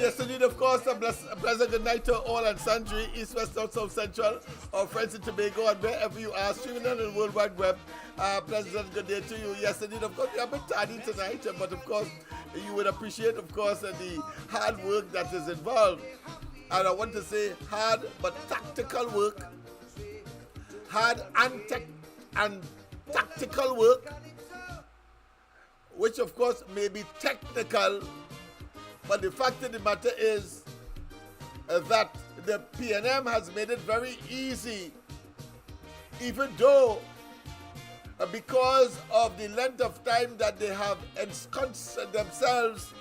Yes, indeed, of course. A pleasant good night to all and sundry, East, West, North, South, Central, our friends in Tobago, and wherever you are, streaming on the World Wide Web. Pleasant good day to you. Yes, indeed, of course, we are a bit tardy tonight, but of course, you would appreciate, of course, the hard work that is involved. And I want to say hard but tactical work. Hard and tactical work, which of course may be technical, but the fact of the matter is that the PNM has made it very easy, even though because of the length of time that they have ensconced themselves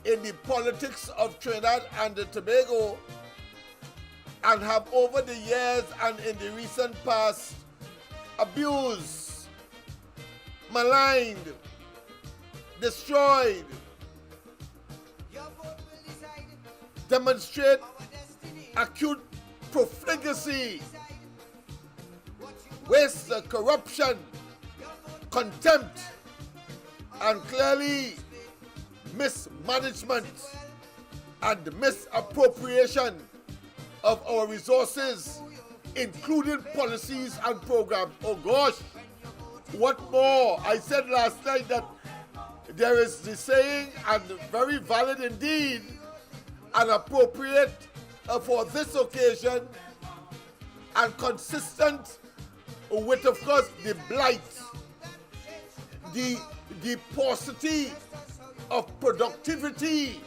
in the politics of Trinidad and Tobago, and have over the years and in the recent past abused, maligned, destroyed, demonstrate acute profligacy, waste, corruption, contempt, and clearly mismanagement and misappropriation of our resources, including policies and programs. Oh gosh, what more? I said last night that there is the saying, and very valid indeed, and appropriate for this occasion, and consistent with, of course, the blight, the paucity of productivity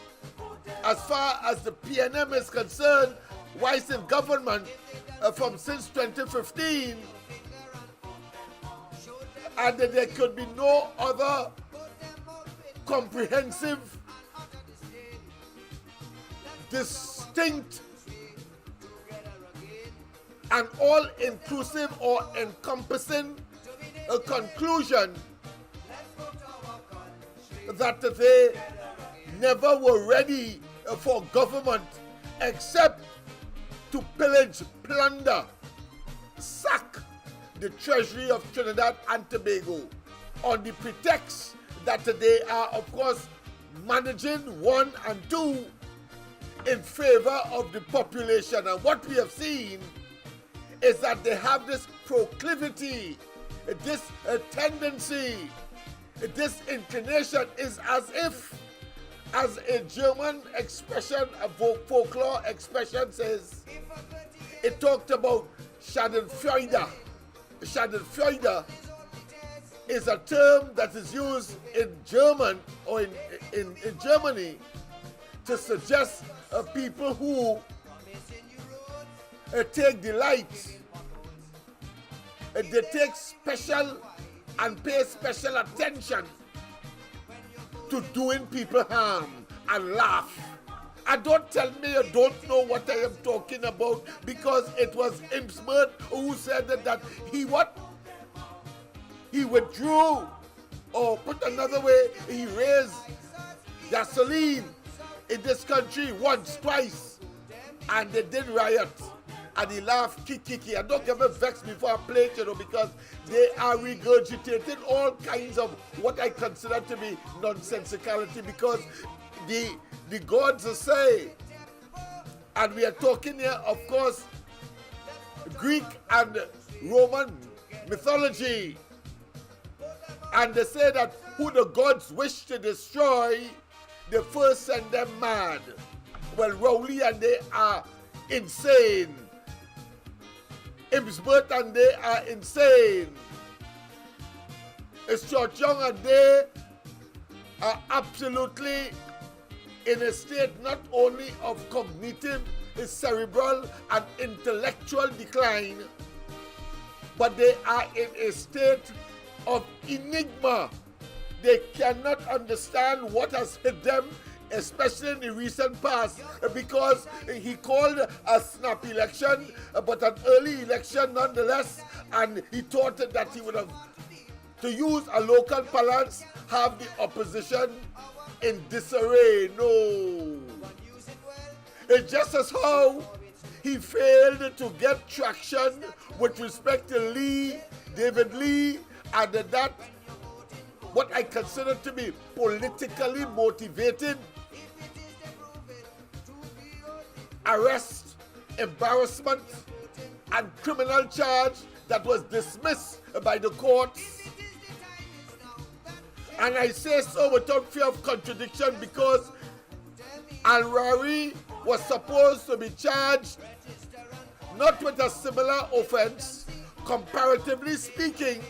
as far as the PNM is concerned, whilst in government from since 2015, and that there could be no other comprehensive, distinct, and all-inclusive or encompassing a conclusion that they never were ready for government except to pillage, plunder, sack the treasury of Trinidad and Tobago on the pretext that they are, of course, managing one and two in favor of the population. And what we have seen is that they have this proclivity, this tendency, this inclination is as if, as a German expression, a folklore expression says, it talked about Schadenfreude. Schadenfreude is a term that is used in German or in Germany to suggest people who take delight, they take special and pay special attention to doing people harm and laugh. And don't tell me you don't know what I am talking about, because it was Imsbert who said that he what? He withdrew, or put another way, he raised gasoline in this country once, twice, and they did riot. And he laughed, kiki. And don't get me vexed before I play it, because they are regurgitating all kinds of what I consider to be nonsensicality, because the gods say, and we are talking here, of course, Greek and Roman mythology, and they say that who the gods wish to destroy, they first send them mad. Well, Rowley and they are insane. Imsbert and they are insane. Church Young and they are absolutely in a state not only of cognitive, cerebral, and intellectual decline, but they are in a state of enigma. They cannot understand what has hit them, especially in the recent past, because he called a snap election, but an early election nonetheless, and he thought that he would have, to use a local parlance, have the opposition in disarray. No. It's just as how he failed to get traction with respect to David Lee, and that what I consider to be politically motivated arrest, embarrassment, and criminal charge that was dismissed by the courts. And I say so without fear of contradiction because Al-Rari was supposed to be charged not with a similar offense, comparatively speaking.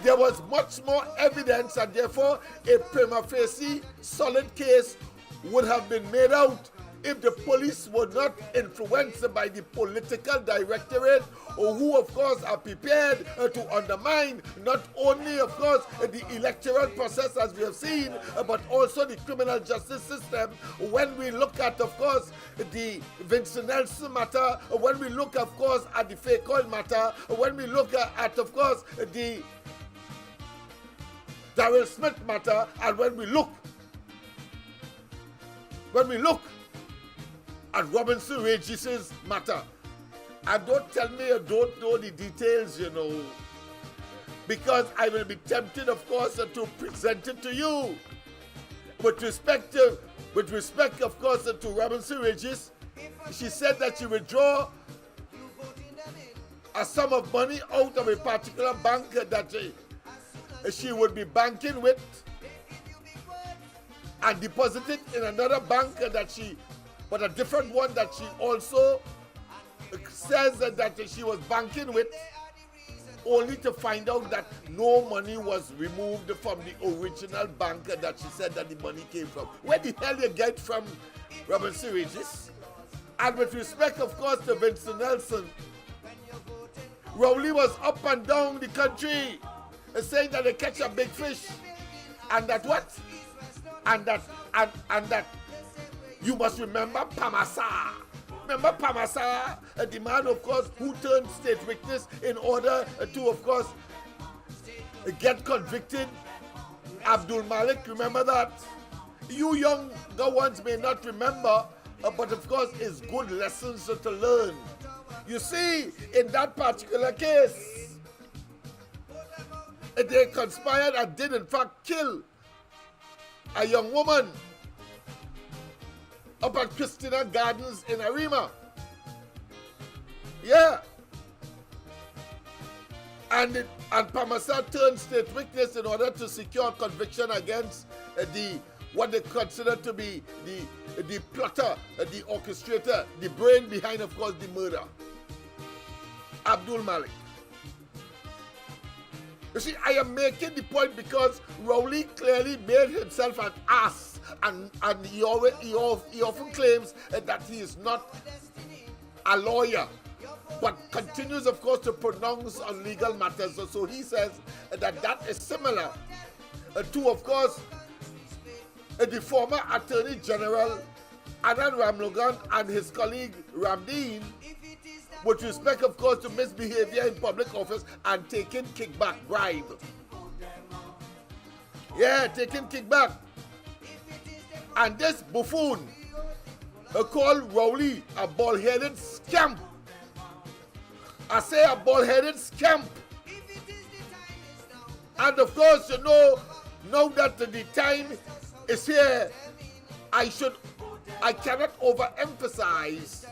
There was much more evidence and therefore a prima facie solid case would have been made out if the police were not influenced by the political directorate, or who of course are prepared to undermine not only of course the electoral process as we have seen, but also the criminal justice system. When we look at of course the Vincent Nelson matter, when we look of course at the fake oil matter, when we look at of course the Darrell Smith matter, and when we look at Robinson Regis's matter. And don't tell me you don't know the details, you know, because I will be tempted, of course, to present it to you. With respect, of course, to Robinson Regis, she said that she would draw a sum of money out of a particular bank that she would be banking with and deposit it in another bank but a different one that she also says that she was banking with, only to find out that no money was removed from the original bank that she said that the money came from. Where the hell you get from, Robinson Regis? And with respect, of course, to Vincent Nelson, Rowley was up and down the country saying that they catch a big fish, and that what? And that you must remember Pamasa. Remember Pamasa, the man, of course, who turned state witness in order to, of course, get convicted? Abdul Malik, remember that? You younger ones may not remember, but of course, it's good lessons to learn. You see, in that particular case, they conspired and did in fact kill a young woman up at Christina Gardens in Arima. Yeah. And Pamasa turned state witness in order to secure conviction against what they consider to be the plotter, the orchestrator, the brain behind, of course, the murder, Abdul Malik. You see, I am making the point because Rowley clearly made himself an ass, and he often claims that he is not a lawyer, but continues, of course, to pronounce on legal matters. So he says that is similar to, of course, the former Attorney General Anand Ramlogan and his colleague Ramdeen, with respect, of course, to misbehavior in public office and taking kickback bribe. Yeah, taking kickback. And this buffoon called Rowley a bald-headed scamp. I say a bald-headed scamp. And of course, you know, now that the time is here, I cannot overemphasize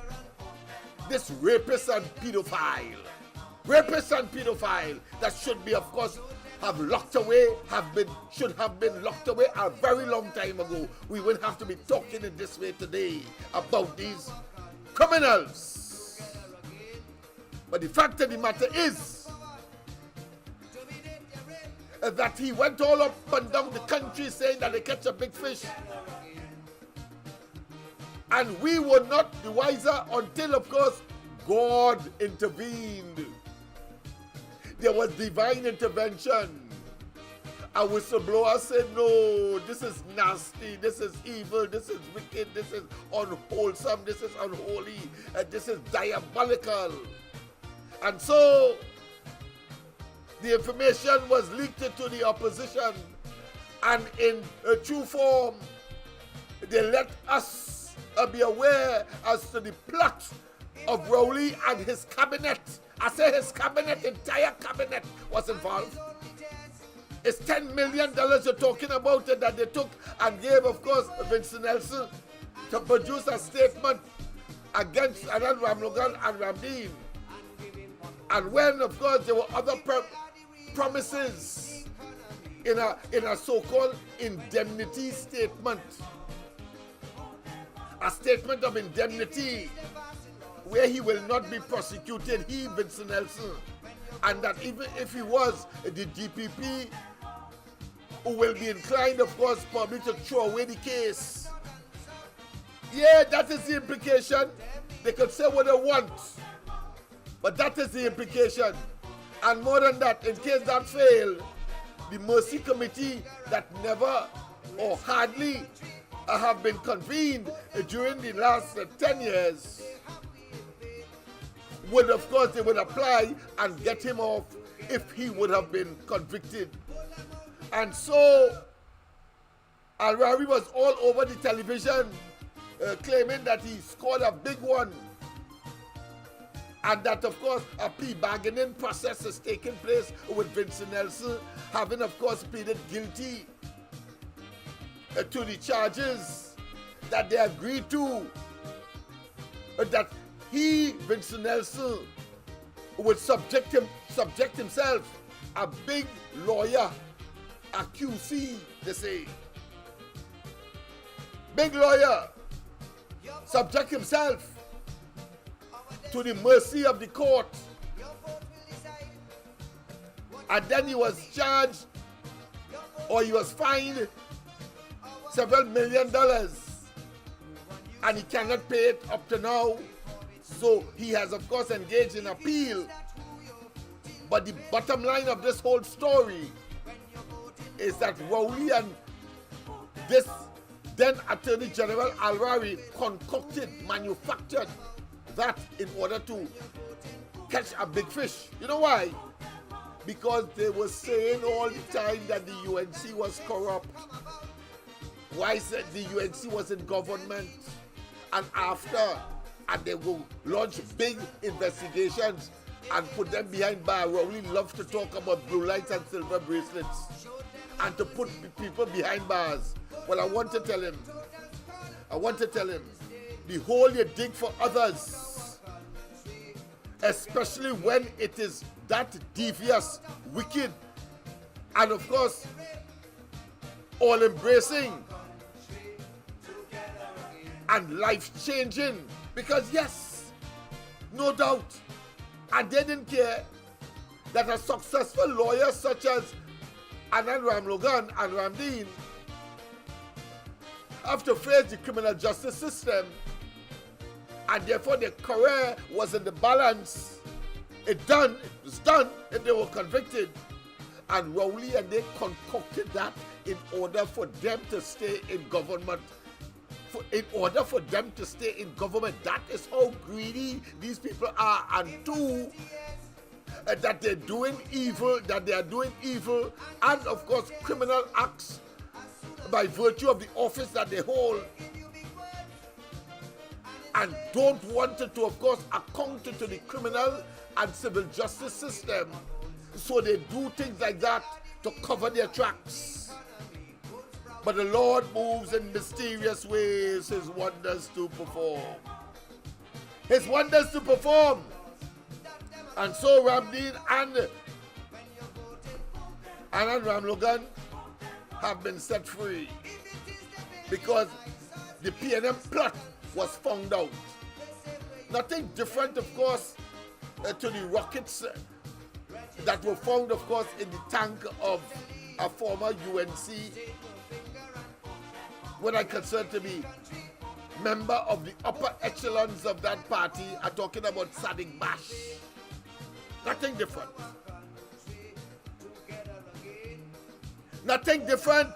this rapist and pedophile that should be, of course, should have been locked away a very long time ago. We wouldn't have to be talking in this way today about these criminals. But the fact of the matter is that he went all up and down the country saying that they catch a big fish. And we were not the wiser until, of course, God intervened. There was divine intervention. A whistleblower said, no, this is nasty, this is evil, this is wicked, this is unwholesome, this is unholy, and this is diabolical. And so, the information was leaked to the opposition, and in true form, they let us be aware as to the plot of Rowley and his cabinet. I say his cabinet, entire cabinet was involved. It's $10 million you're talking about it that they took and gave, of course, Vincent Nelson to produce a statement against Anand Ramlogan and Ramdeen. And when, of course, there were other promises in a so-called indemnity statement, a statement of indemnity where he will not be prosecuted, he, Vincent Nelson, and that even if he was the DPP, who will be inclined, of course, probably to throw away the case. Yeah, that is the implication. They could say what they want, but that is the implication. And more than that, in case that failed, the Mercy Committee that never or hardly have been convened during the last 10 years would, of course, they would apply and get him off if he would have been convicted. And so Al-Rawi was all over the television claiming that he scored a big one, and that, of course, a plea bargaining process is taking place with Vincent Nelson, having, of course, pleaded guilty to the charges that they agreed to, that he, Vincent Nelson, would subject himself, a big lawyer, a QC, they say, big lawyer, subject himself to the mercy of the court. And then he was charged, or he was fined several $1 million, and he cannot pay it up to now. So he has, of course, engaged in appeal. But the bottom line of this whole story is that Rowley and this then Attorney General Al-Rawi concocted, manufactured that in order to catch a big fish. You know why? Because they were saying all the time that the UNC was corrupt. Why said the UNC was in government? And after, and they will launch big investigations and put them behind bars. Rowley loves to talk about blue lights and silver bracelets and to put people behind bars. Well, I want to tell him, the hole you dig for others, especially when it is that devious, wicked, and of course, all-embracing and life-changing, because yes, no doubt, and they didn't care that a successful lawyer such as Anand Ramlogan and Ramdeen have to face the criminal justice system, and therefore their career was in the balance. It was done if they were convicted. And Rowley and they concocted that in order for them to stay in government. In order for them to stay in government, that is how greedy these people are. And two, that they are doing evil, and of course criminal acts by virtue of the office that they hold, and don't want to, of course, account to the criminal and civil justice system. So they do things like that to cover their tracks. But the Lord moves in mysterious ways, his wonders to perform. His wonders to perform. And so Ramdeen and Ramlogan have been set free because the PNM plot was found out. Nothing different, of course, to the rockets that were found, of course, in the tank of a former UNC, what I consider to be member of the upper echelons of that party. I'm talking about Sadiq Bash. Nothing different. Nothing different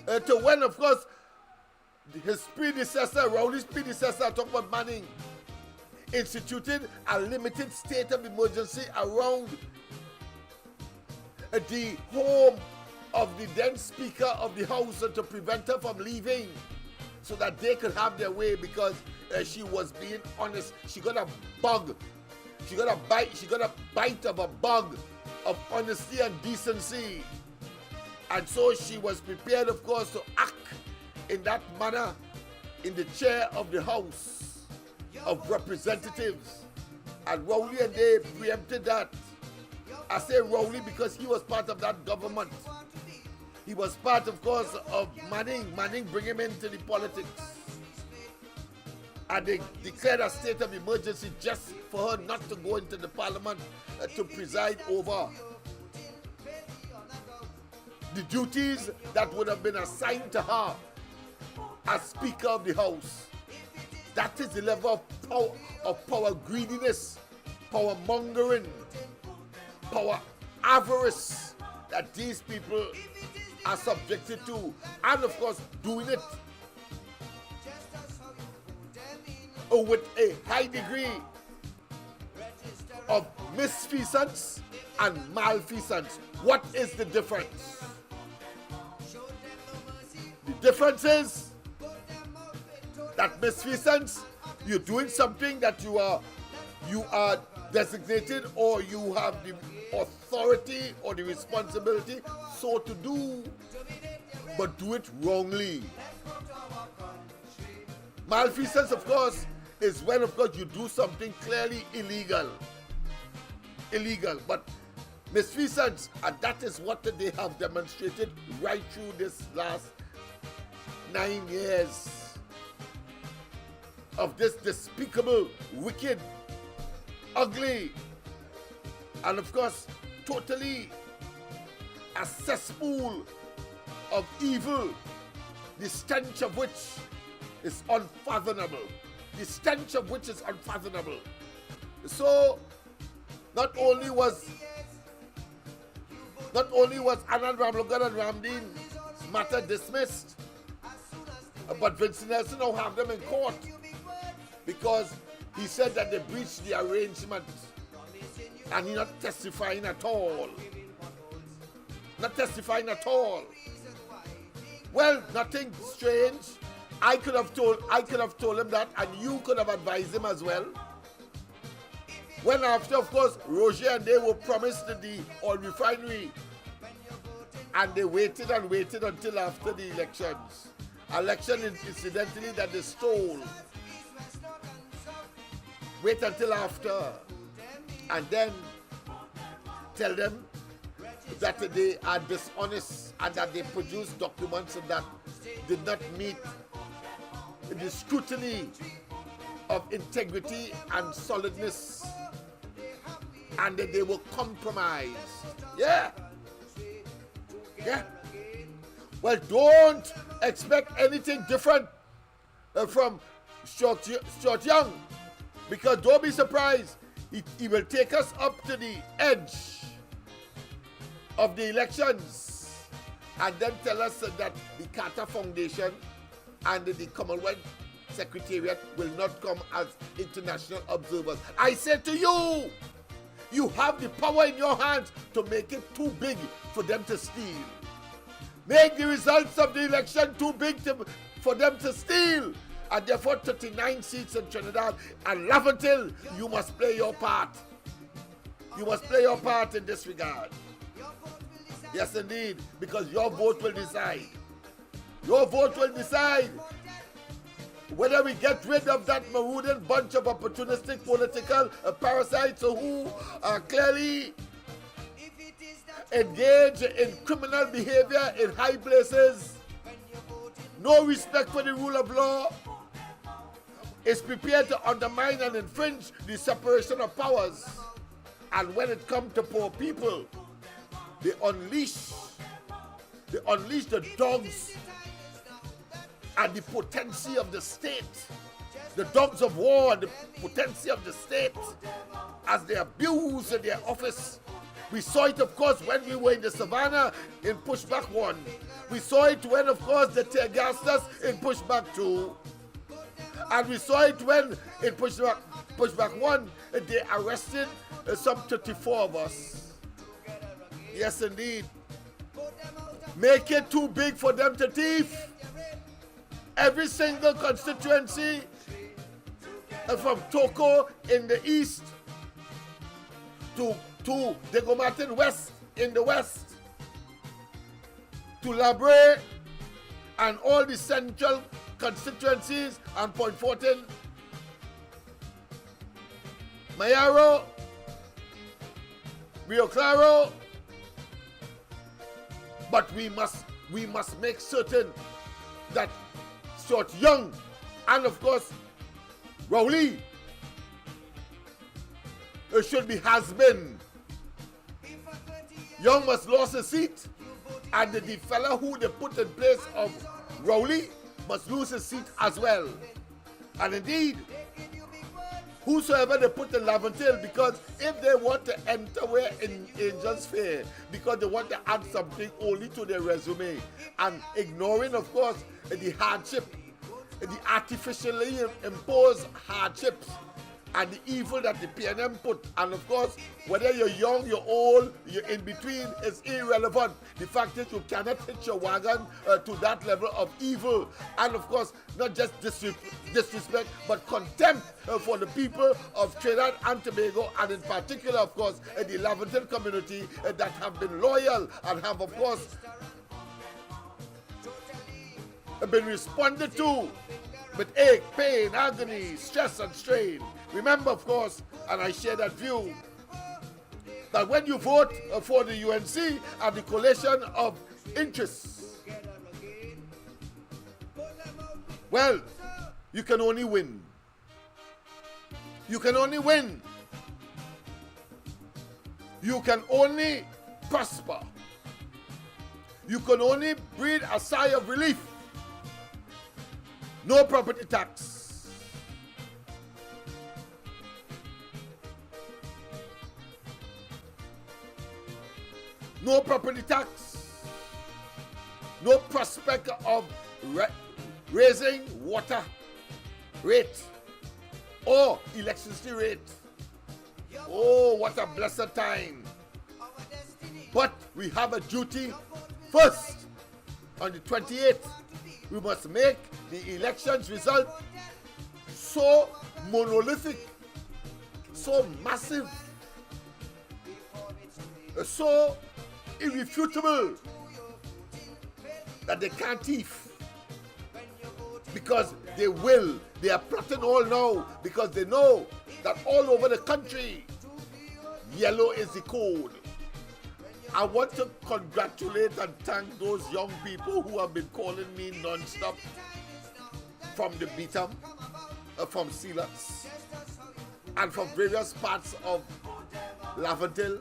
to when, of course, his predecessor, Rowley's predecessor, talking about Manning, instituted a limited state of emergency around the home of the then Speaker of the House to prevent her from leaving so that they could have their way, because she was being honest. She got a bug. She got a bite of a bug of honesty and decency. And so she was prepared, of course, to act in that manner in the chair of the House of Representatives. And Rowley and they preempted that. I say Rowley because he was part of that government. He was part, of course, of Manning. Manning bring him into the politics. And they declared a state of emergency just for her not to go into the parliament to preside over the duties that would have been assigned to her as Speaker of the House. That is the level of power greediness, power mongering, power avarice that these people are subjected to, and of course doing it with a high degree of misfeasance and malfeasance. What is the difference? The difference is that misfeasance, you're doing something that you are designated, or you have the authority or the responsibility so to do, but do it wrongly. Malfeasance, of course, is when, of course, you do something clearly illegal. But misfeasance, and that is what they have demonstrated right through this last 9 years of this despicable, wicked, ugly, and of course, totally a cesspool of evil, the stench of which is unfathomable. The stench of which is unfathomable. So, not only was Anand Ramlogan and Ramdeen's matter dismissed, but Vincent Nelson now have them in court because he said that they breached the arrangement and he's not testifying at all. Not testifying at all. Well, nothing strange. I could have told him that, and you could have advised him as well. When after, of course, Roger and they were promised the oil refinery, and they waited and waited until after the elections. Election, incidentally, that they stole. Wait until after, and then tell them that they are dishonest and that they produced documents that did not meet the scrutiny of integrity and solidness, and that they were compromised. Yeah. Well, don't expect anything different from Stuart Young, because don't be surprised. He will take us up to the edge of the elections and then tell us that the Carter Foundation and the Commonwealth Secretariat will not come as international observers. I say to you, you have the power in your hands to make it too big for them to steal. Make the results of the election too big for them to steal. And therefore 39 seats in Trinidad and Laventille, you must play your part. You must play your part in this regard. Yes, indeed, because your vote will decide. Your vote will decide whether we get rid of that marauding bunch of opportunistic political parasites who are clearly engaged in criminal behavior in high places, no respect for the rule of law, is prepared to undermine and infringe the separation of powers. And when it comes to poor people, they unleash the dogs and the potency of the state, the dogs of war and the potency of the state, as they abuse their office. We saw it, of course, when we were in the savannah in Pushback 1. We saw it when, of course, they tear gassed us in Pushback 2. And we saw it when, in Pushback 1, they arrested some 34 of us. Yes, indeed. Make it too big for them to thief. Every single constituency, from Toko in the east to Degomartin West in the west, to Labre and all the central constituencies and Point Fortin, Mayaro, Rio Claro, but we must make certain that Stuart Young and of course Rowley should be has been. Young must lose his seat, and the fellow who they put in place of Rowley must lose his seat as well. And indeed, whosoever they put in Laventille, because if they want to enter where in Angels Fair, because they want to add something only to their resume, and ignoring, of course, the hardship, the artificially imposed hardships, and the evil that the PNM put. And of course, whether you're young, you're old, you're in between, is irrelevant. The fact is you cannot hitch your wagon to that level of evil. And of course, not just disrespect, but contempt for the people of Trinidad and Tobago, and in particular, of course, the Laventille community that have been loyal and have, of course, been responded to with ache, pain, agony, stress, and strain. Remember, of course, and I share that view, that when you vote for the UNC and the coalition of interests, well, you can only win. You can only win. You can only prosper. You can only breathe a sigh of relief. No property tax. No property tax. No prospect of raising water rate or electricity rate. Oh, what a blessed time. But we have a duty first. On the 28th, we must make the elections result so monolithic, so massive, so irrefutable that they can't thief. Because they will. They are plotting all now because they know that all over the country, yellow is the code. I want to congratulate and thank those young people who have been calling me non-stop from the Beatum, from Sandals, and from various parts of Laventille,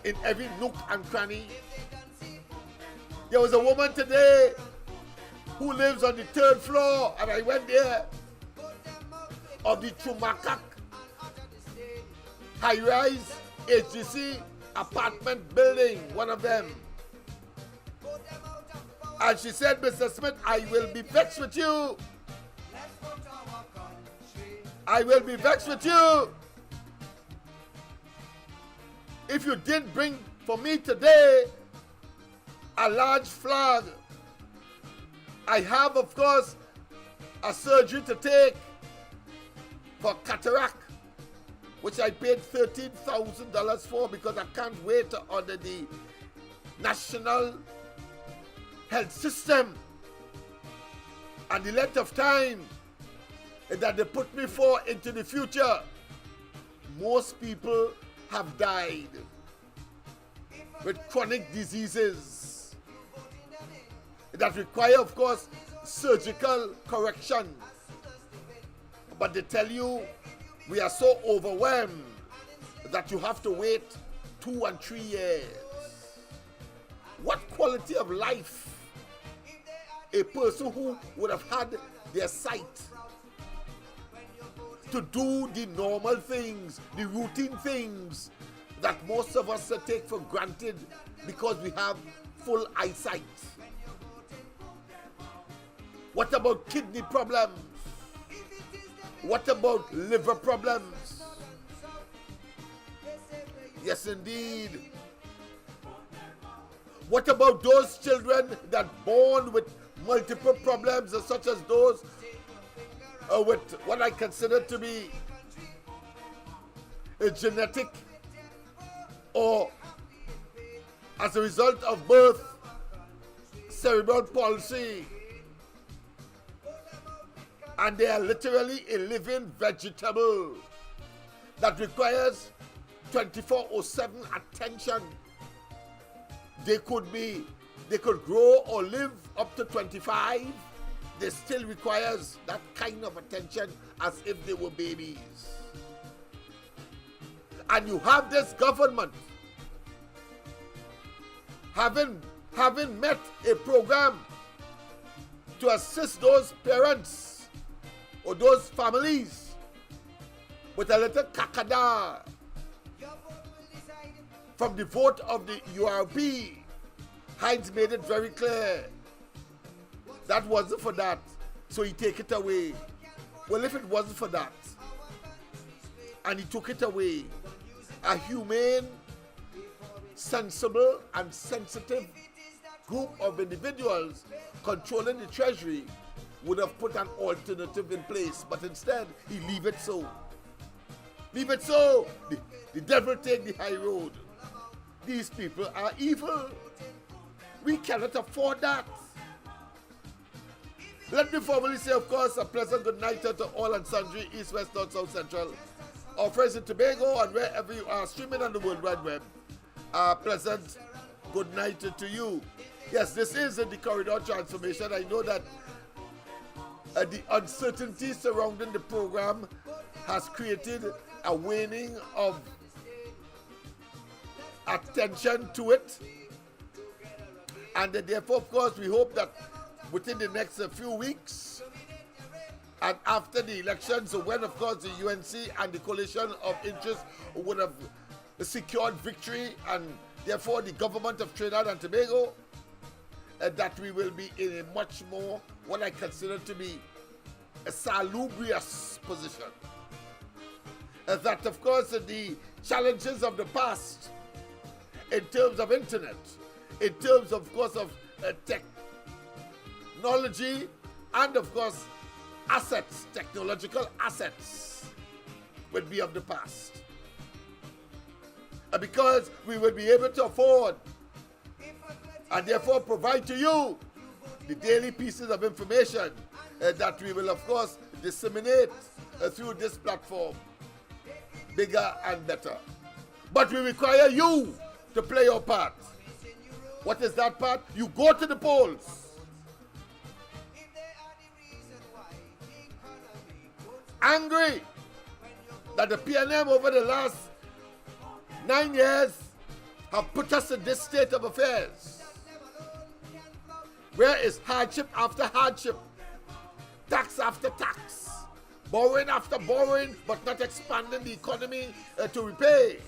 in every nook and cranny. There was a woman today who lives on the 3rd floor, and I went there, of the Chumakak high-rise HGC apartment building, one of them. And she said, Mr. Smith, I will be vexed with you. I will be vexed with you if you didn't bring for me today a large flag. I have, of course, a surgery to take for cataract, which I paid $13,000 for because I can't wait under the national health system. And the length of time that they put me for into the future, most people have died with chronic diseases that require, of course, surgical correction. But they tell you, we are so overwhelmed that you have to wait 2 and 3 years. What quality of life a person who would have had their sight to do the normal things, the routine things that most of us take for granted because we have full eyesight? What about kidney problems? What about liver problems? Yes, indeed. What about those children that born with multiple problems, such as those with what I consider to be a genetic or as a result of birth cerebral palsy, and they are literally a living vegetable that requires 24/7 attention. They could grow or live up to 25. They still requires that kind of attention as if they were babies. And you have this government having met a program to assist those parents or those families with a little kakada from the vote of the URP. Heinz made it very clear that wasn't for that, so he take it away. Well, if it wasn't for that and he took it away, a humane, sensible and sensitive group of individuals controlling the treasury would have put an alternative in place, but instead he leave it so. Leave it so. The devil take the high road. These people are evil. We cannot afford that. Let me formally say, of course, a pleasant good night to all and sundry, East, West, North, South, Central, our friends in Tobago, and wherever you are streaming on the World Wide Web. A pleasant good night to you. Yes, this is the corridor transformation. I know that the uncertainty surrounding the program has created a waning of attention to it. And therefore, of course, we hope that within the next few weeks and after the elections, when, of course, the UNC and the coalition of interest would have secured victory, and therefore the government of Trinidad and Tobago, that we will be in a much more, what I consider to be a salubrious position. That, of course, the challenges of the past in terms of internet, in terms, of course, of technology, and, of course, assets, technological assets, would be of the past. Because we will be able to afford and therefore provide to you the daily pieces of information that we will, of course, disseminate through this platform, bigger and better. But we require you to play your part. What is that part? You go to the polls. Angry that the PNM over the last 9 years have put us in this state of affairs, where is hardship after hardship, tax after tax, borrowing after borrowing, but not expanding the economy to repay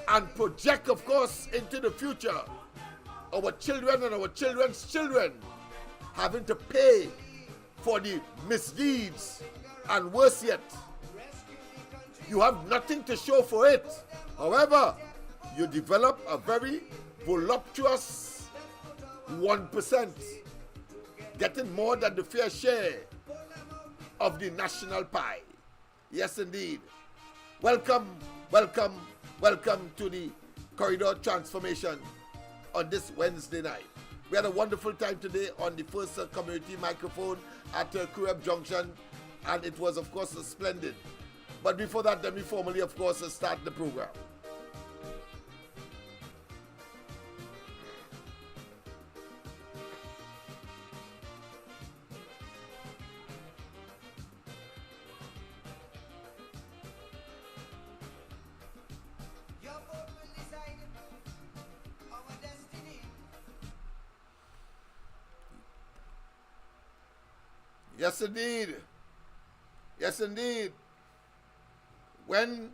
and project, of course, into the future our children and our children's children having to pay for the misdeeds, and worse yet, you have nothing to show for it. However, you develop a very voluptuous 1%, getting more than the fair share of the national pie. Yes, indeed. Welcome, welcome, welcome to the Corridor Transformation on this Wednesday night. We had a wonderful time today on the first community microphone at Kureb Junction, and it was, of course, splendid. But before that, let me formally, of course, start the program. Yes, indeed. Yes, indeed. When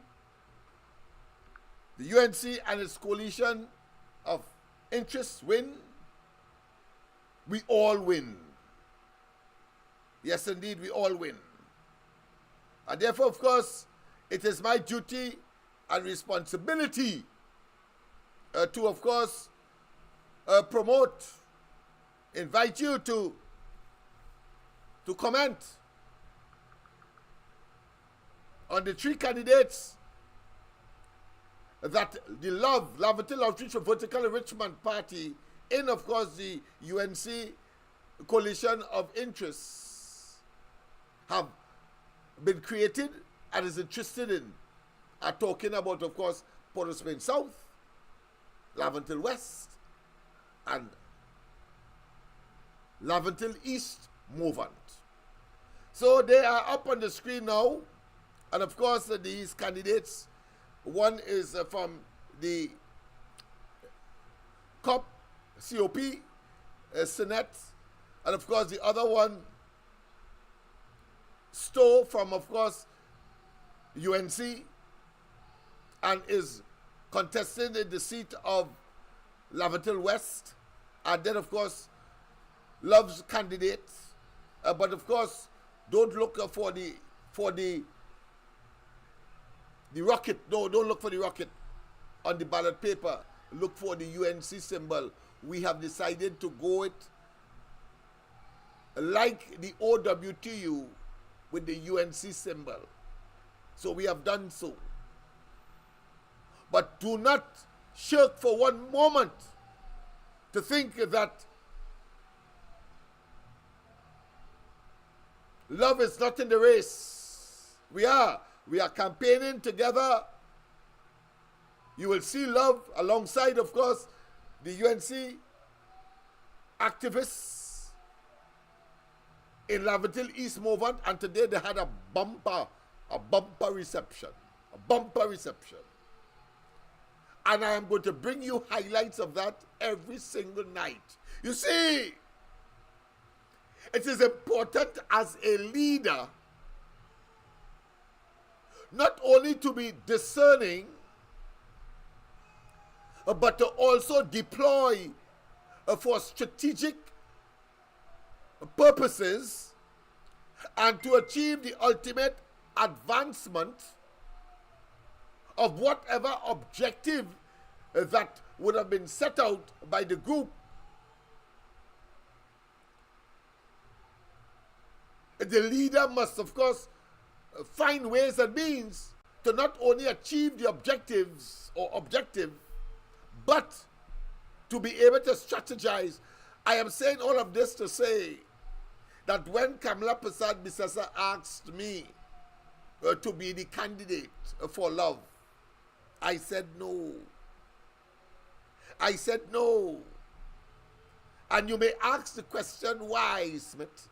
the UNC and its coalition of interests win, we all win. Yes, indeed, we all win. And therefore, of course, it is my duty and responsibility to, of course, promote, invite you to comment on the three candidates that the Laventille Outreach for Vertical Enrichment Party in, of course, the UNC coalition of interests have been created and is interested in are talking about, of course, Port-au-Prince South, Laventille West, and Laventille East movement. So they are up on the screen now, and of course these candidates, one is from the COP, Senate, and of course the other one, Stowe, from of course UNC, and is contesting in the seat of Laventille West, and then of course Love's candidate, but of course don't look for the rocket. No, don't look for the rocket on the ballot paper. Look for the UNC symbol. We have decided to go it like the OWTU with the UNC symbol. So we have done so. But do not shirk for one moment to think that Love is not in the race. We are campaigning together. You will see Love alongside, of course, the UNC activists in Laventille East movement, and today they had a bumper reception. And I am going to bring you highlights of that every single night. You see, it is important as a leader not only to be discerning, but to also deploy for strategic purposes and to achieve the ultimate advancement of whatever objective that would have been set out by the group. The leader must, of course, find ways and means to not only achieve the objectives or objective, but to be able to strategize. I am saying all of this to say that when Kamala Prasad Bisasa asked me to be the candidate for Love, I said no. I said no. And you may ask the question, why, Smith?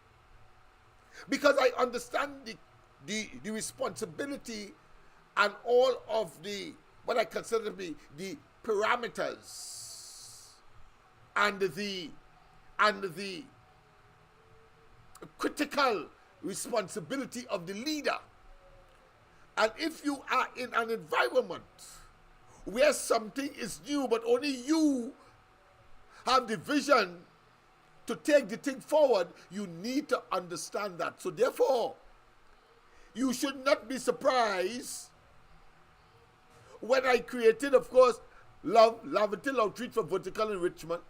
Because I understand the responsibility and all of the, what I consider to be the parameters and the critical responsibility of the leader. And if you are in an environment where something is new, but only you have the vision to take the thing forward, you need to understand that. So therefore, you should not be surprised when I created, of course, Laventille Outreach for Vertical Enrichment.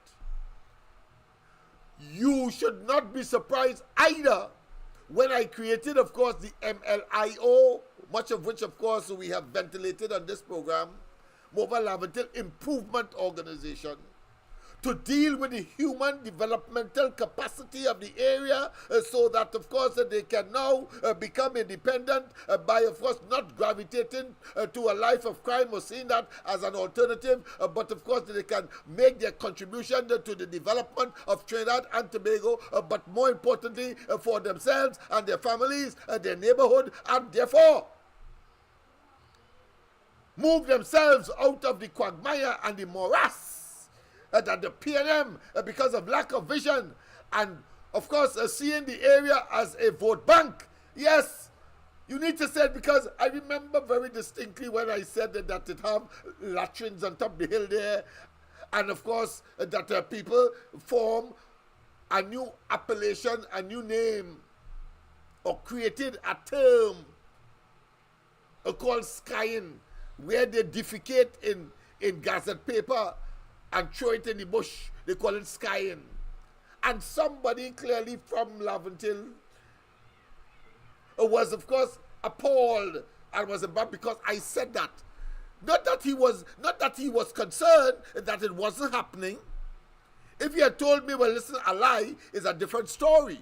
You should not be surprised either when I created, of course, the MLIO, much of which, of course, we have ventilated on this program, Mobile Laventille Improvement Organization, to deal with the human developmental capacity of the area so that, of course, they can now become independent by, of course, not gravitating to a life of crime or seeing that as an alternative, but, of course, they can make their contribution to the development of Trinidad and Tobago, but more importantly, for themselves and their families and their neighborhood, and therefore move themselves out of the quagmire and the morass that the PNM, because of lack of vision and, of course, seeing the area as a vote bank. Yes, you need to say it, because I remember very distinctly when I said that it have latrines on top of the hill there, and, of course, that people form a new appellation, a new name, or created a term called skying, where they defecate in gazette paper and throw it in the bush. They call it skying. And somebody clearly from Laventille was, of course, appalled and was about, because I said that. Not that he was concerned that it wasn't happening. If he had told me, well, listen, a lie is a different story.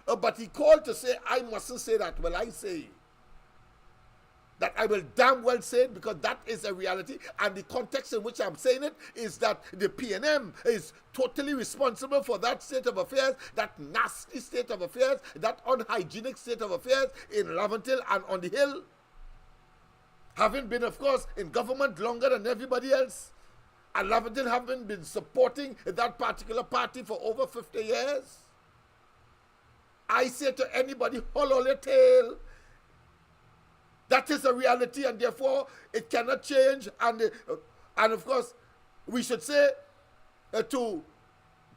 But he called to say, I mustn't say that. Well, I say that I will damn well say it, because that is a reality. And the context in which I'm saying it is that the PNM is totally responsible for that state of affairs, that nasty state of affairs, that unhygienic state of affairs in Laventille and on the hill. Having been, of course, in government longer than everybody else, and Laventille having been supporting that particular party for over 50 years. I say to anybody, hold on your tail. That is a reality, and therefore it cannot change. And of course, we should say to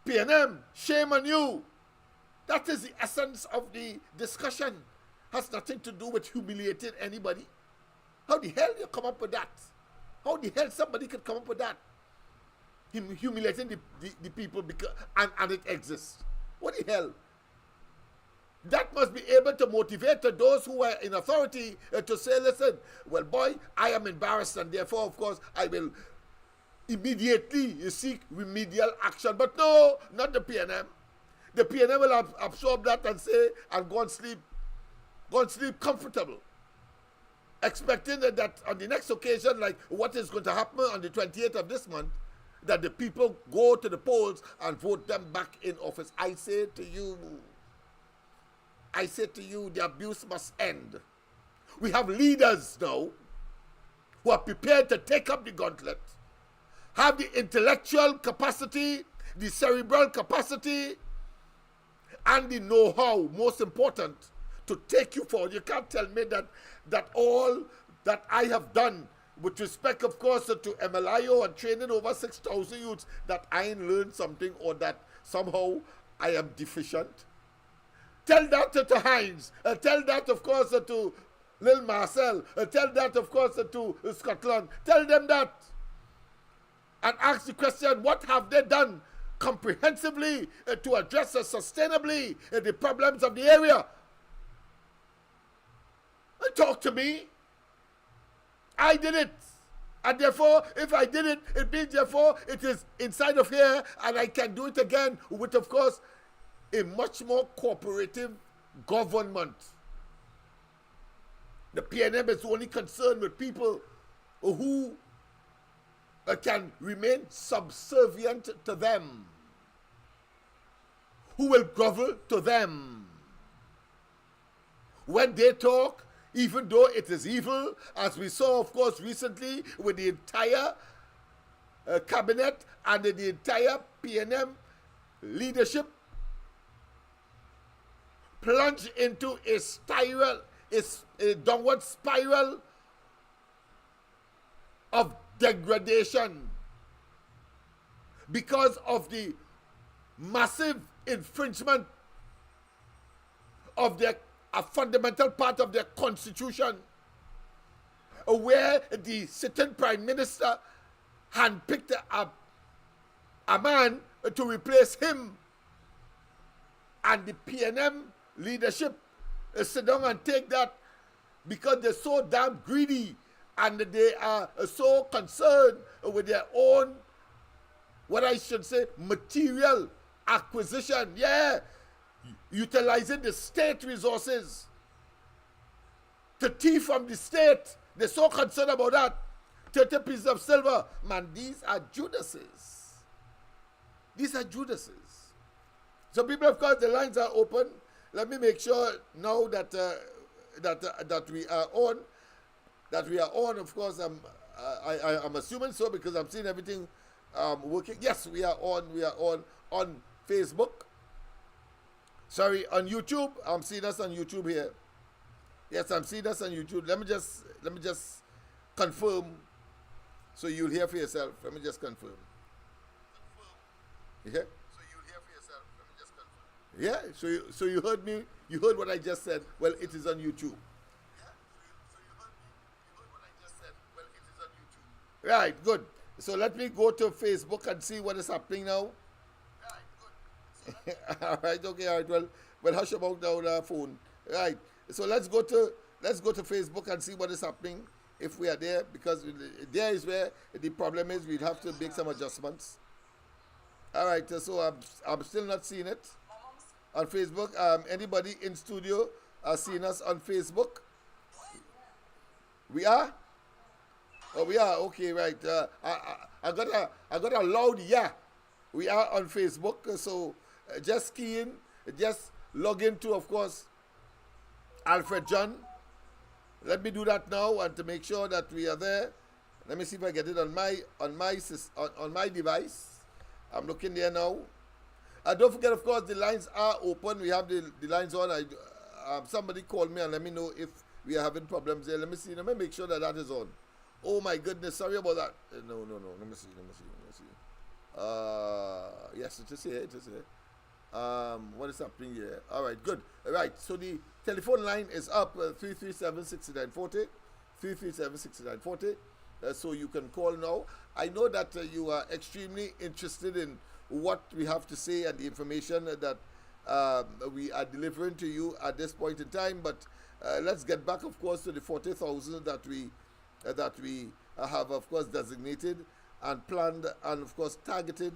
PNM, shame on you. That is the essence of the discussion. Has nothing to do with humiliating anybody. How the hell you come up with that? How the hell somebody could come up with that? Humiliating the people, because, and it exists. What the hell? That must be able to motivate those who are in authority to say, listen, well, boy, I am embarrassed, and therefore, of course, I will immediately seek remedial action. But no, not the PNM. The PNM will absorb that and say, and go and sleep comfortable, expecting that on the next occasion, like what is going to happen on the 28th of this month, that the people go to the polls and vote them back in office. I say to you, the abuse must end. We have leaders now who are prepared to take up the gauntlet, have the intellectual capacity, the cerebral capacity, and the know-how, most important, to take you forward. You can't tell me that all that I have done with respect, of course, to MLIO and training over 6,000 youths, that I ain't learned something, or that somehow I am deficient. Tell that to Hines. Tell that, of course, to Lil Marcel. Tell that, of course, to Scotland. Tell them that. And ask the question, what have they done comprehensively to address sustainably the problems of the area? Talk to me. I did it. And therefore, if I did it, it means therefore it is inside of here, and I can do it again with, of course, a much more cooperative government. The PNM is only concerned with people who can remain subservient to them, who will grovel to them. When they talk, even though it is evil, as we saw, of course, recently with the entire cabinet and the entire PNM leadership plunge into a spiral, a downward spiral of degradation because of the massive infringement of a fundamental part of their constitution, where the sitting prime minister handpicked a man to replace him, and the PNM leadership sit down and take that because they're so damn greedy and they are so concerned with their own, what I should say, material acquisition. Yeah, utilizing the state resources to thief from the state. They're so concerned about that. 30 pieces of silver. Man, these are Judases. These are Judases. So people, of course, the lines are open. Let me make sure now that that we are on. That we are on, of course, I'm assuming so because I'm seeing everything working. Yes, we are on. We are on Facebook. Sorry, on YouTube. I'm seeing us on YouTube here. Yes, I'm seeing us on YouTube. Let me just confirm, so you'll hear for yourself. Let me just confirm. Yeah. So you'll hear for yourself. Let me just confirm. Yeah. So you heard me. You heard what I just said. Well, it is on YouTube. Right, good. So let me go to Facebook and see what is happening now. Right, good. So all right, okay, all right. Well, hush about now the phone. Right. So let's go to Facebook and see what is happening if we are there, because there is where the problem is. We'll have to make some adjustments. All right, so I'm still not seeing it on Facebook. Anybody in studio seeing us on Facebook? We are. Oh, we are. Okay, right. I got a loud yeah. We are on Facebook, so just key in, just log into, of course, Alfred John. Let me do that now, and to make sure that we are there. Let me see if I get it on my device. I'm looking there now. Don't forget, of course, the lines are open. We have the lines on. Somebody called me and let me know if we are having problems there. Let me see. Let me make sure that that is on. Oh my goodness, sorry about that. No. Let me see. Yes, it is here. It is here. What is happening here? All right, good. All right, so the telephone line is up, 337-6940, 337-6940. So you can call now. I know that you are extremely interested in what we have to say and the information that we are delivering to you at this point in time. But let's get back, of course, to the 40,000 that we have, of course, designated and planned and, of course, targeted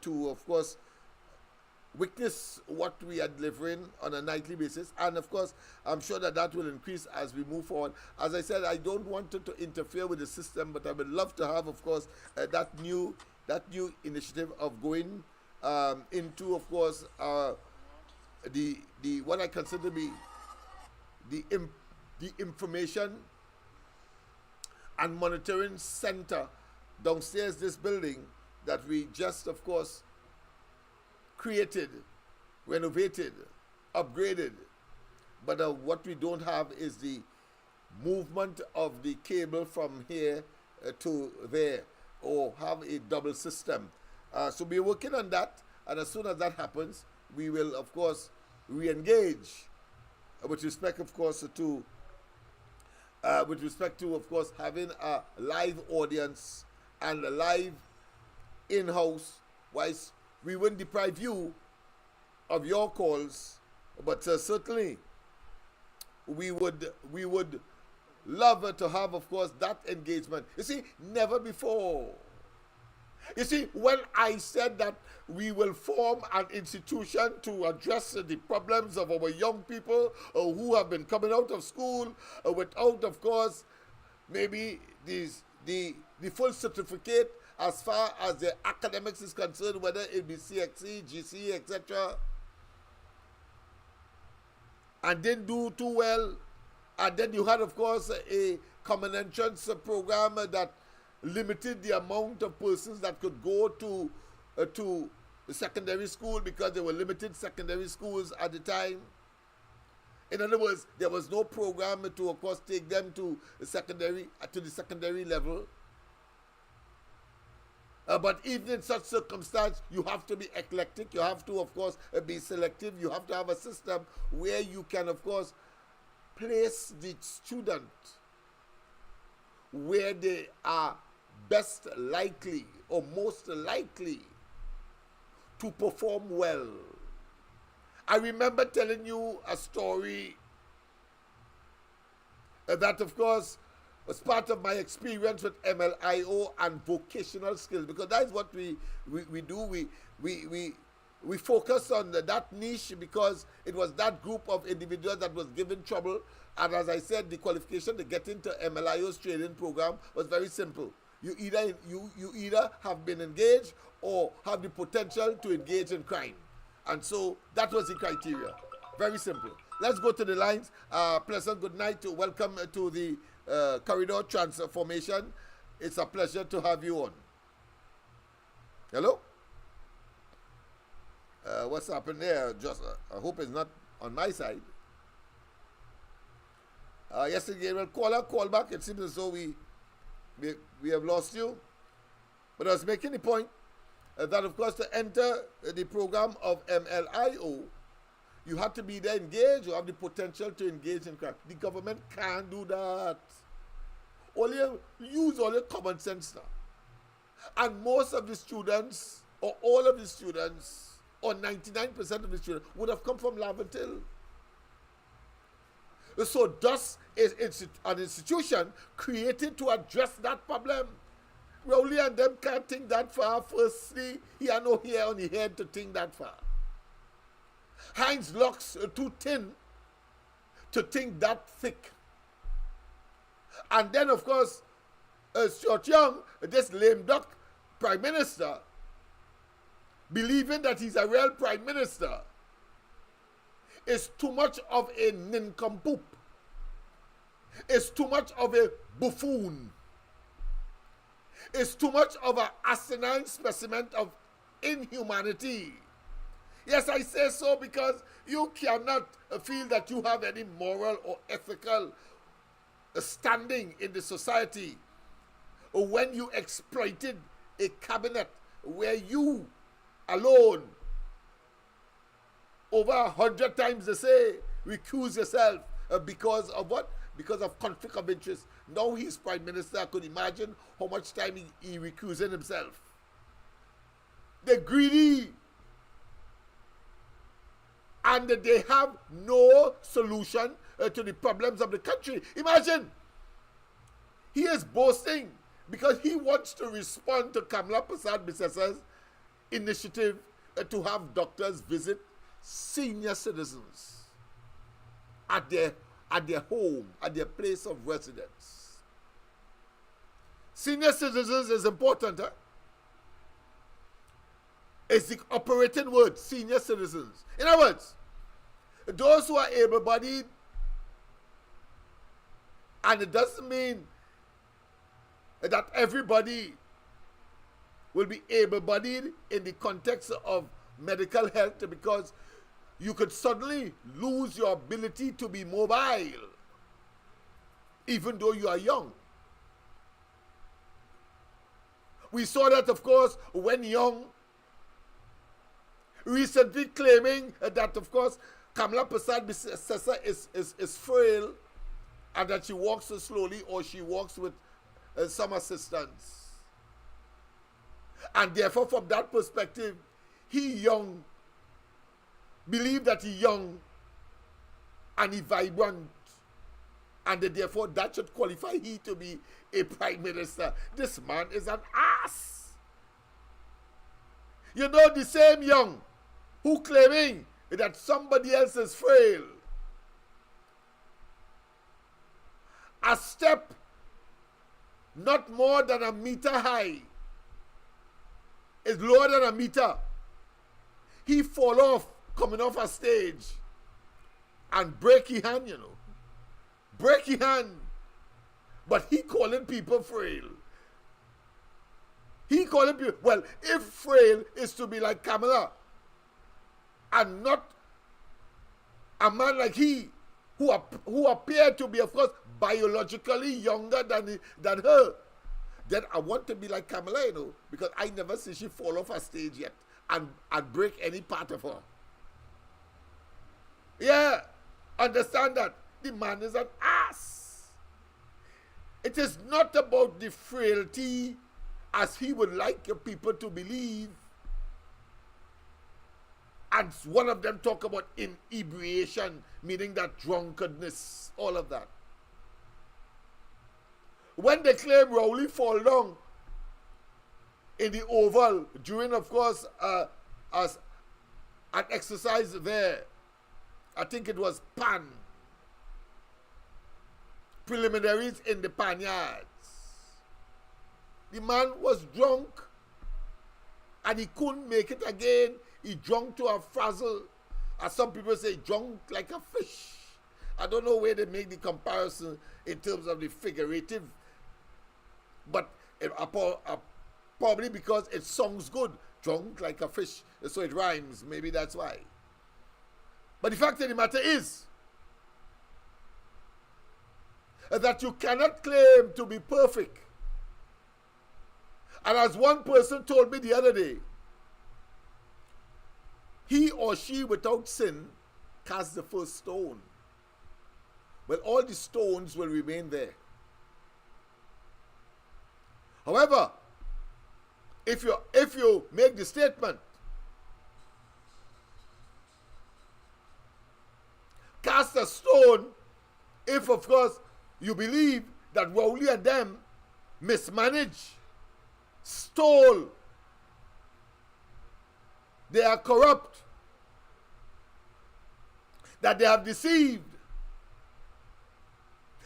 to, of course, witness what we are delivering on a nightly basis. And of course, I'm sure that that will increase as we move forward. As I said, I don't want it to interfere with the system, but I would love to have, of course, that new initiative of going into, of course, the what I consider to be the information and monitoring center downstairs this building that we just, of course, created, renovated, upgraded. But what we don't have is the movement of the cable from here to there, or have a double system. So we're working on that, and as soon as that happens, we will, of course, re-engage with respect, of course, to of course, having a live audience and a live in-house, whilst we wouldn't deprive you of your calls, but certainly we would love to have, of course, that engagement. You see, never before. You see, when I said that we will form an institution to address the problems of our young people who have been coming out of school without, of course, maybe the full certificate as far as their academics is concerned, whether it be CXC, GC, etc., and didn't do too well, and then you had, of course, a common entrance program that limited the amount of persons that could go to the secondary school because there were limited secondary schools at the time. In other words, there was no program to, of course, take them to the secondary level. But even in such circumstance, you have to be eclectic. You have to, of course, be selective. You have to have a system where you can, of course, place the student where they are best likely or most likely to perform well. I remember telling you a story that, of course, was part of my experience with MLIO and vocational skills, because that's what we do. We focus on that niche because it was that group of individuals that was given trouble. And as I said, the qualification to get into MLIO's training program was very simple. You either have been engaged or have the potential to engage in crime. And so that was the criteria. Very simple. Let's go to the lines. Pleasant good night. Welcome to the corridor transformation. It's a pleasure to have you on. Hello? What's happened there? Just I hope it's not on my side. Yesterday, well, call back. It seems as though we have lost you. But I was making the point that, of course, to enter the program of MLIO, you have to be there engaged. You have the potential to engage in crime. The government can't do that. Use all your common sense now. And most of the students, or all of the students, or 99% of the students would have come from Laventille. So thus is an institution created to address that problem. Rowley and them can't think that far. Firstly, he had no hair on his head to think that far. Heinz locks too thin to think that thick. And then, of course, Stuart Young, this lame duck prime minister, believing that he's a real prime minister, is too much of a nincompoop. Is too much of a buffoon. Is too much of an asinine specimen of inhumanity. Yes, I say so because you cannot feel that you have any moral or ethical standing in the society when you exploited a cabinet where you alone, over 100 times they say, recuse yourself because of what? Because of conflict of interest. Now he's prime minister. I could imagine how much time he recusing himself. They're greedy. And they have no solution to the problems of the country. Imagine, he is boasting because he wants to respond to Kamala Prasad-Bissasa's initiative to have doctors visit senior citizens at their home, at their place of residence. Senior citizens is important, huh? It's the operating word, senior citizens. In other words, those who are able-bodied, and it doesn't mean that everybody will be able-bodied in the context of medical health, because you could suddenly lose your ability to be mobile, even though you are young. We saw that, of course, when Young recently claiming that, of course, Kamala Prasad-Bissassa is frail and that she walks so slowly or she walks with some assistance. And therefore, from that perspective, he young, believe that he young and he vibrant, and therefore that should qualify he to be a prime minister. This man is an ass. You know, the same Young who claiming that somebody else is frail, a step not more than a meter high is lower than a meter. He fall off coming off a stage and break his hand, you know. Break his hand. But he calling people frail. He calling people, well, if frail is to be like Kamala and not a man like he who appear to be, of course, biologically younger than her, then I want to be like Kamala, you know, because I never see she fall off a stage yet and break any part of her. Yeah, understand that. The man is an ass. It is not about the frailty as he would like people to believe. And one of them talk about inebriation, meaning that drunkenness, all of that. When they claim Rowley fall down in the Oval during, of course, as an exercise there, I think it was preliminaries in the Panyards. The man was drunk and he couldn't make it again. He drunk to a frazzle. As some people say, drunk like a fish. I don't know where they make the comparison in terms of the figurative, but probably because it sounds good. Drunk like a fish, so it rhymes. Maybe that's why. But the fact of the matter is that you cannot claim to be perfect. And as one person told me the other day, he or she without sin cast the first stone. Well, all the stones will remain there. However, if you make the statement, cast a stone, if of course you believe that Rowley and them mismanage stole, they are corrupt, that they have deceived,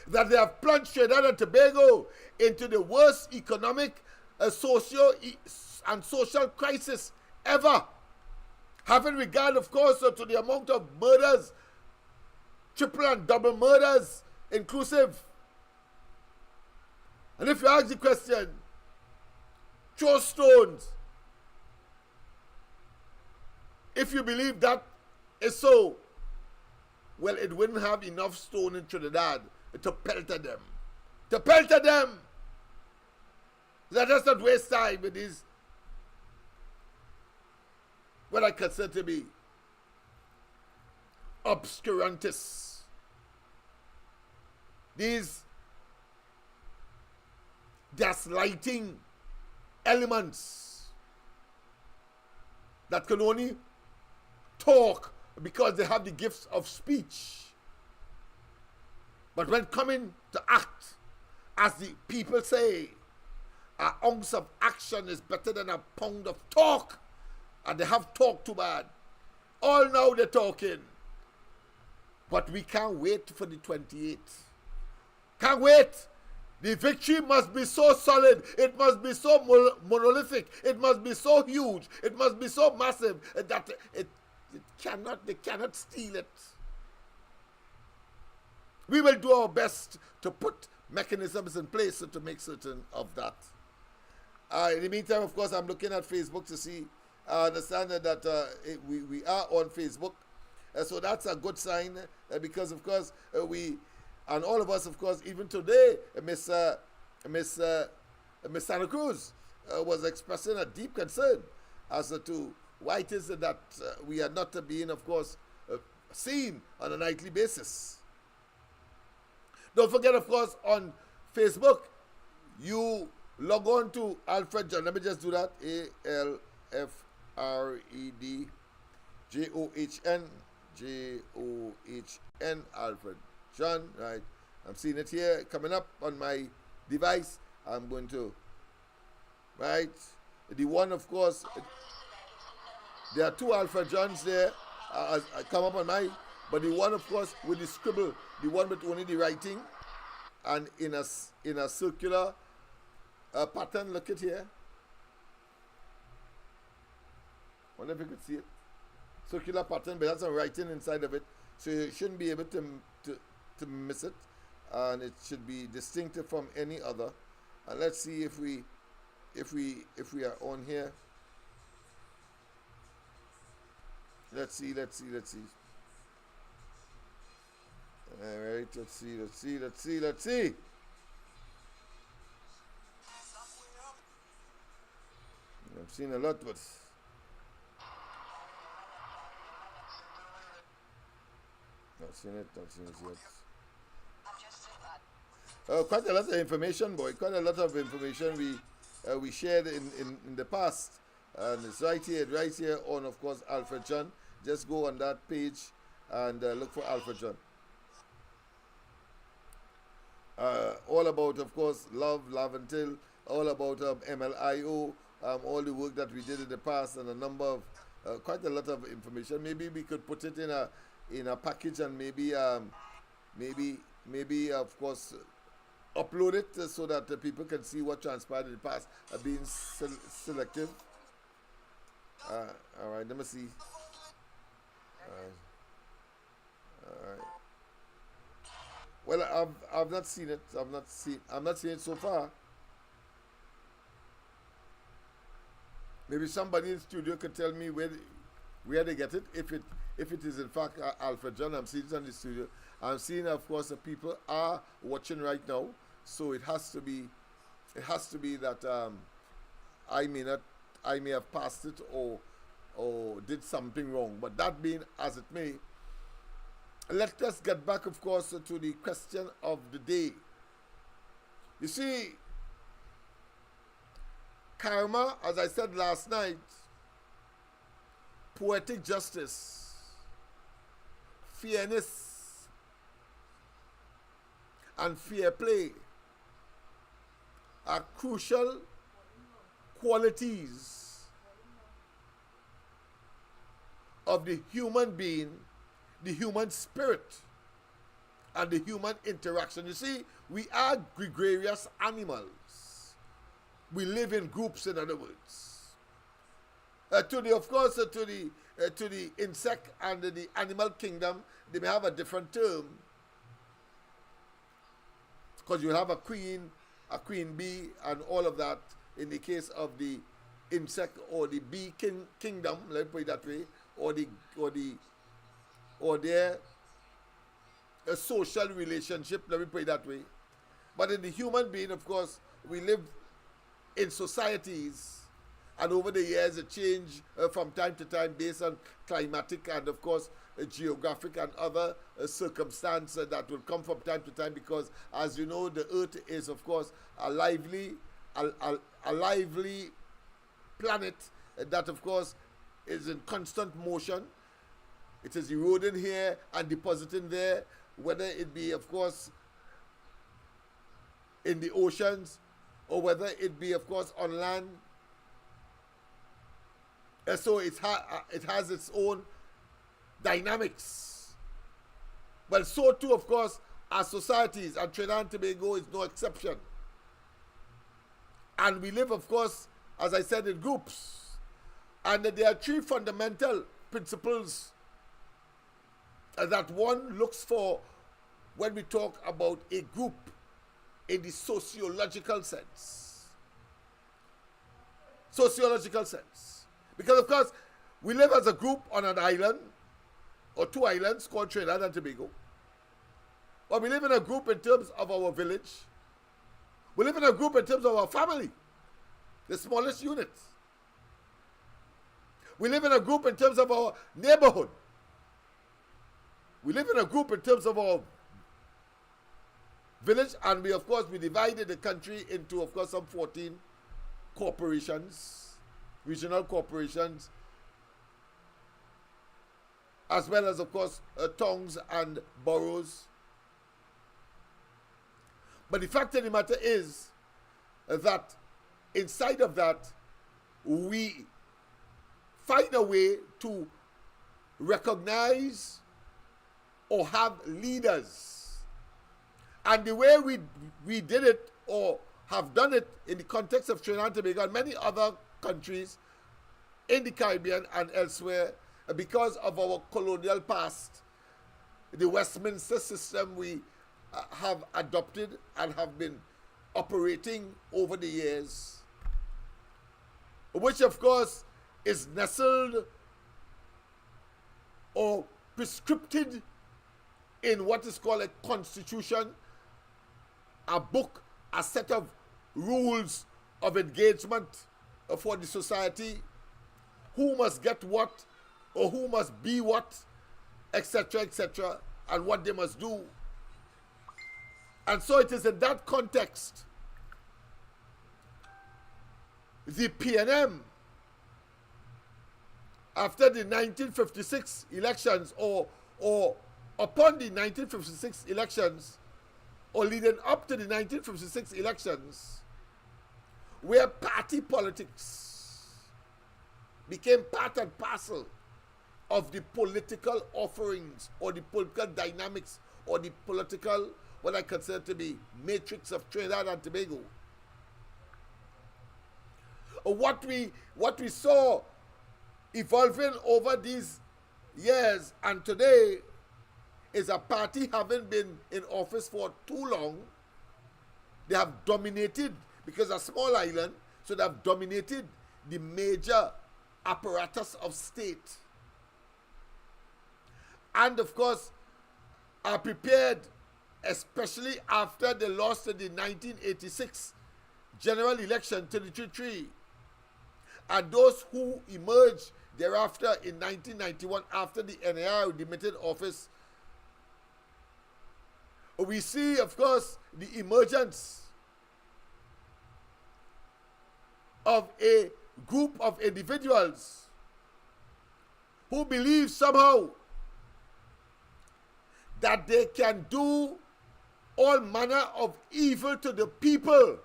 that they have plunged Trinidad and Tobago into the worst economic, social crisis ever. Having regard, of course, to the amount of murders, triple and double murders inclusive. And if you ask the question, throw stones. If you believe that is so, well, it wouldn't have enough stone in Trinidad to pelt at them. To pelt at them! Let us not waste time with these, what I consider to be obscurantists. These gaslighting elements that can only talk because they have the gifts of speech. But when coming to act, as the people say, an ounce of action is better than a pound of talk. And they have talked too bad. All now they're talking. But we can't wait for the 28th. Can't wait. The victory must be so solid. It must be so monolithic. It must be so huge. It must be so massive that they cannot steal it. We will do our best to put mechanisms in place to make certain of that. In the meantime, of course, I'm looking at Facebook to see, I understand that we are on Facebook. So that's a good sign because, of course, and all of us, of course, even today, Miss Santa Cruz was expressing a deep concern as to why it is that we are not being, of course, seen on a nightly basis. Don't forget, of course, on Facebook, you log on to Alfred John. Let me just do that. ALFRED Alfred John. Right. I'm seeing it here coming up on my device. I'm going to, right. The one, of course, there are two Alfred Johns there. Come up on my, but the one, of course, with the scribble, the one with only the writing, and in a circular pattern. Look at here. Wonder if you could see it. Circular pattern, but that's a writing inside of it, so you shouldn't be able to miss it, and it should be distinctive from any other. And let's see if we are on here. Let's see. All right, let's see. I've seen a lot, but not seen it yet. Quite a lot of information, boy. Quite a lot of information we shared in the past, and it's right here on, of course, Alfred John. Just go on that page and look for Alfred John. All about, of course, love, Laventille, all about MLIO, all the work that we did in the past, and a number of, quite a lot of information. Maybe we could put it in a package and maybe, of course, upload it so that people can see what transpired in the past, being selective. All right, let me see. All right. Well, I've not seen it. I'm not seeing it so far. Maybe somebody in the studio could tell me where they get it. If it is in fact Alfred John, I'm seeing it on the studio. I'm seeing, of course, that people are watching right now. So it has to be that I may have passed it or did something wrong. But that being as it may, let us get back, of course, to the question of the day. You see, karma, as I said last night, poetic justice, fairness, and fair play are crucial qualities of the human being, the human spirit, and the human interaction. You see, we are gregarious animals. We live in groups, in other words. To the insect and the animal kingdom, they may have a different term. Because you have a queen bee, and all of that. In the case of the insect or the bee kingdom, let me put it that way, or their a social relationship, let me put it that way. But in the human being, of course, we live in societies, and over the years it changed from time to time based on climatic and, of course, geographic and other circumstances that will come from time to time, because, as you know, the earth is, of course, a lively planet that, of course, is in constant motion. It is eroding here and depositing there, whether it be, of course, in the oceans, or whether it be, of course, on land. And so it has its own dynamics. But so too, of course, our societies, and Trinidad and Tobago is no exception. And we live, of course, as I said, in groups. And there are three fundamental principles that one looks for when we talk about a group in the sociological sense. Sociological sense. Because, of course, we live as a group on an island, or two islands called Trinidad and Tobago. Or we live in a group in terms of our village. We live in a group in terms of our family, the smallest unit. We live in a group in terms of our neighborhood. We live in a group in terms of our village, and we, of course, we divided the country into, of course, some 14 corporations, regional corporations, as well as, of course, towns and boroughs. But the fact of the matter is that inside of that, we find a way to recognize or have leaders. And the way we did it, or have done it in the context of Trinidad and Tobago and many other countries in the Caribbean and elsewhere, because of our colonial past, the Westminster system we have adopted and have been operating over the years, which, of course, is nestled or prescripted in what is called a constitution, a book, a set of rules of engagement for the society, who must get what, or who must be what, etc., and what they must do. And so it is in that context, the PNM, after the 1956 elections, or upon the 1956 elections, or leading up to the 1956 elections, where party politics became part and parcel of the political offerings, or the political dynamics, or the political, what I consider to be, matrix of Trinidad and Tobago. What we saw evolving over these years and today is a party having been in office for too long. They have dominated, because a small island, so they have dominated the major apparatus of state. And, of course, are prepared, especially after they lost in the 1986 general election to the Petrotrin, and those who emerged thereafter in 1991 after the NAR demitted office. We see, of course, the emergence of a group of individuals who believe somehow that they can do all manner of evil to the people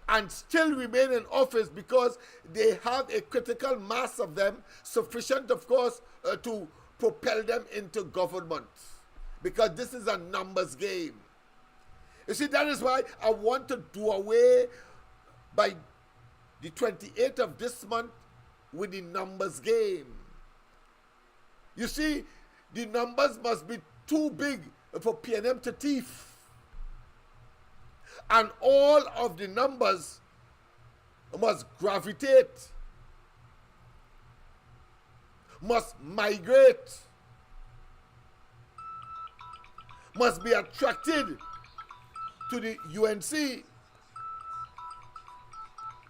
and still remain in office because they have a critical mass of them sufficient, of course, to propel them into government. Because this is a numbers game. You see, that is why I want to do away by the 28th of this month with the numbers game. You see, the numbers must be too big for PNM to thief. And all of the numbers must gravitate, must migrate, must be attracted to the UNC,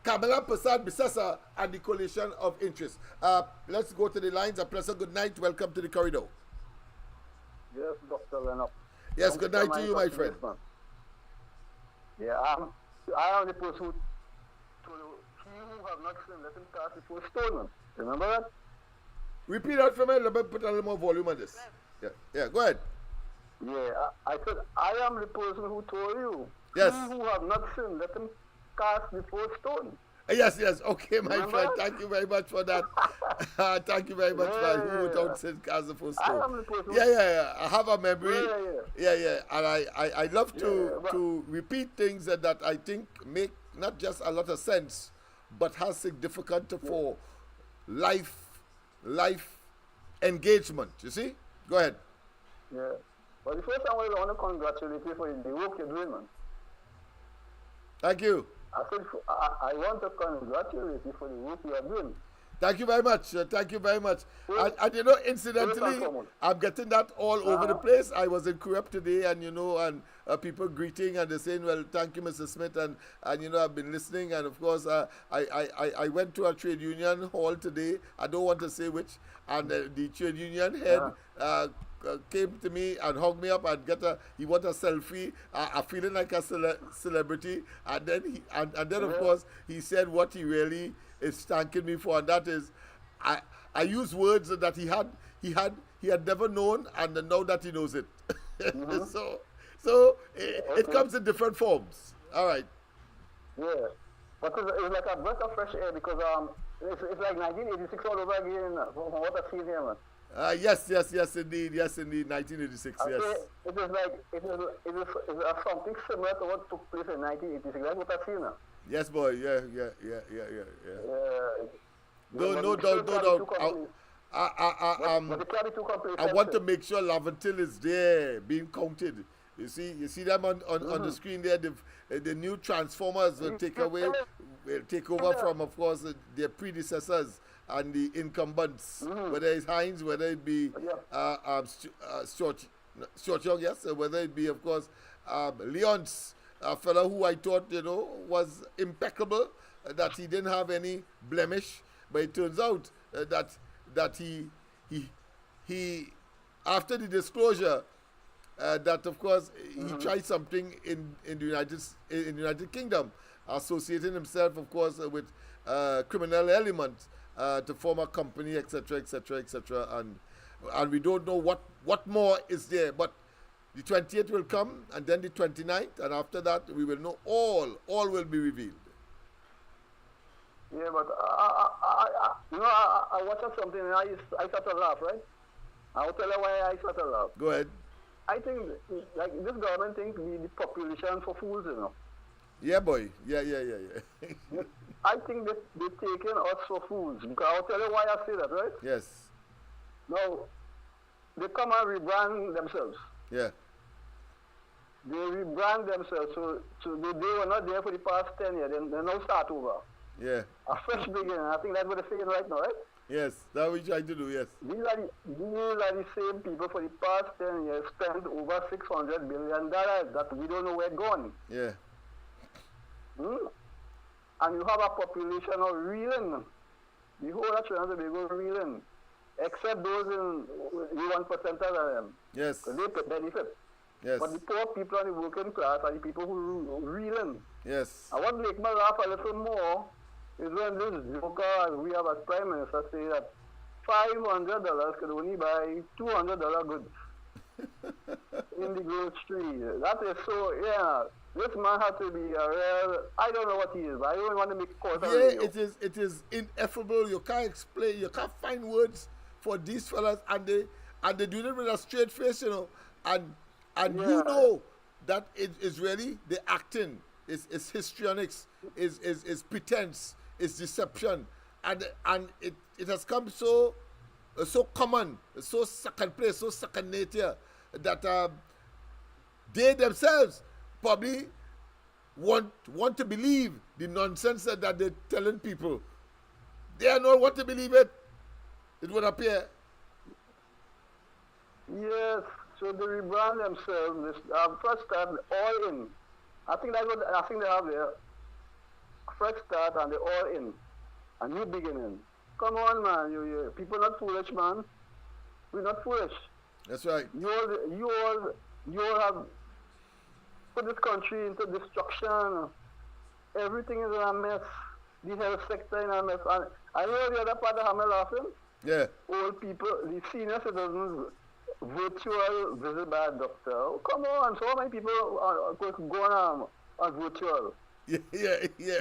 Kamala Prasad Bisasa, and the coalition of interest. Let's go to the lines. A pleasant good night. Welcome to the corridor. Yes, Dr. Lennox. Yes, good night to you, my friend. Yeah, I am the person who told you, he who have not sinned, let him cast the first stone. Remember that? Repeat that for me. Let me put a little more volume on this. Yeah, go ahead. Yeah, I said, I am the person who told you. Yes. He who have not sinned, let him cast the first stone. Yes. Okay, my Remember friend. that? Thank you very much for that. Thank you very much for who without sin cast the first stone. I am the person. Yeah. I have a memory. Yeah. And I love to repeat things that I think make not just a lot of sense, but has significance for life engagement. You see? Go ahead. Yeah. But the first time I want to congratulate you for the work you're doing, man. Thank you. I said, I want to congratulate you for the work you are doing. Thank you very much. Thank you very much. And you know, incidentally, I'm getting that all over the place. I was in Kurup today, and you know, and people greeting and they're saying, "Well, thank you, Mr. Smith," and you know, I've been listening, and of course, I went to a trade union hall today. I don't want to say which, and the trade union head came to me and hugged me up and he want a selfie, feeling like a celebrity, and then of course he said what he really is thanking me for, and that is I use words that he had never known, and now that he knows it. So it comes in different forms. All right. Yeah, but it's like a breath of fresh air because it's like 1986 all over again from what I've seen here, man. Yes, indeed, 1986, yes. It is something similar to what took place in 1986. That's what I've seen now. Yes, boy. Yeah. No doubt. I want to make sure Laventille is there, being counted. You see them on the screen there. The new transformers will take over from, of course, their predecessors and the incumbents, whether it's Hines, whether it be Stuart Young, yes, whether it be, of course, Leon's, a fellow who I thought, you know, was impeccable, that he didn't have any blemish, but it turns out that he after the disclosure, that of course he tried something in the United Kingdom, associating himself, of course, with criminal elements. To form a company, etc., and we don't know what more is there. But the 28th will come, and then the 29th, and after that we will know all will be revealed. Yeah, but I watched something and I started to laugh, right? I'll tell you why I started to laugh. Go ahead. I think like this government thinks the population for fools, you know. Yeah, boy. Yeah. I think that they're taking us for fools. Because I'll tell you why I say that, right? Yes. Now, they come and rebrand themselves. Yeah. They rebrand themselves. So they were not there for the past 10 years. They now start over. Yeah. A fresh beginning. I think that's what they're saying right now, right? Yes. That's what we try to do, yes. These are the same people for the past 10 years spent over $600 billion that we don't know where it's gone. Yeah. And you have a population of reeling. The whole of Trinidad and Tobago reeling, except those in the 1% of them. Yes. So they benefit. Yes. But the poor people and the working class are the people who reeling. Yes. And what makes me laugh a little more is when this joker, as we have as Prime Minister, say that $500 could only buy $200 goods in the grocery. That is so, yeah. This man had to be a real, I don't know what he is. I don't want to make calls on Yeah, radio. it is ineffable. You can't explain. You can't find words for these fellas, and they do it with a straight face, you know. And you know that it is really the acting, is histrionics, is pretense, is deception, and it has come so common, so second place, so second nature that they themselves probably want to believe the nonsense that they're telling people. They are not want to believe it. It would appear. Yes, so they rebrand themselves. This first start all in. I think that's what I think they have there. Fresh start and they all in. A new beginning. Come on, man. You people not foolish, man. We're not foolish. That's right. You all have put this country into destruction. Everything is in a mess. The health sector in a mess. And I know the other part of I'm laughing. Yeah. Old people, the senior citizens, virtual visit by a doctor. Oh, come on, so many people are going on virtual. Yeah.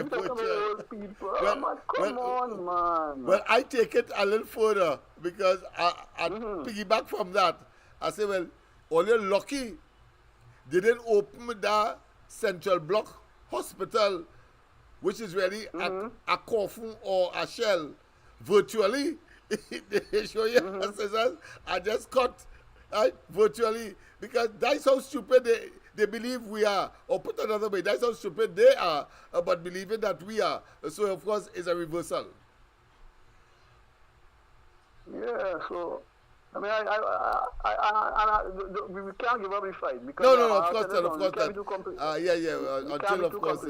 Virtual. Old people. Come on, man. Well, I take it a little further because I piggyback from that. I say, well, all you're lucky they didn't open the central block hospital, which is really a coffin or a shell, virtually. They show you scissors and just cut virtually, because that's how stupid they believe we are. Or put another way, that's how stupid they are about believing that we are. So of course it's a reversal. Yeah, so I mean, we can't give up the fight because no, of course not. Until of course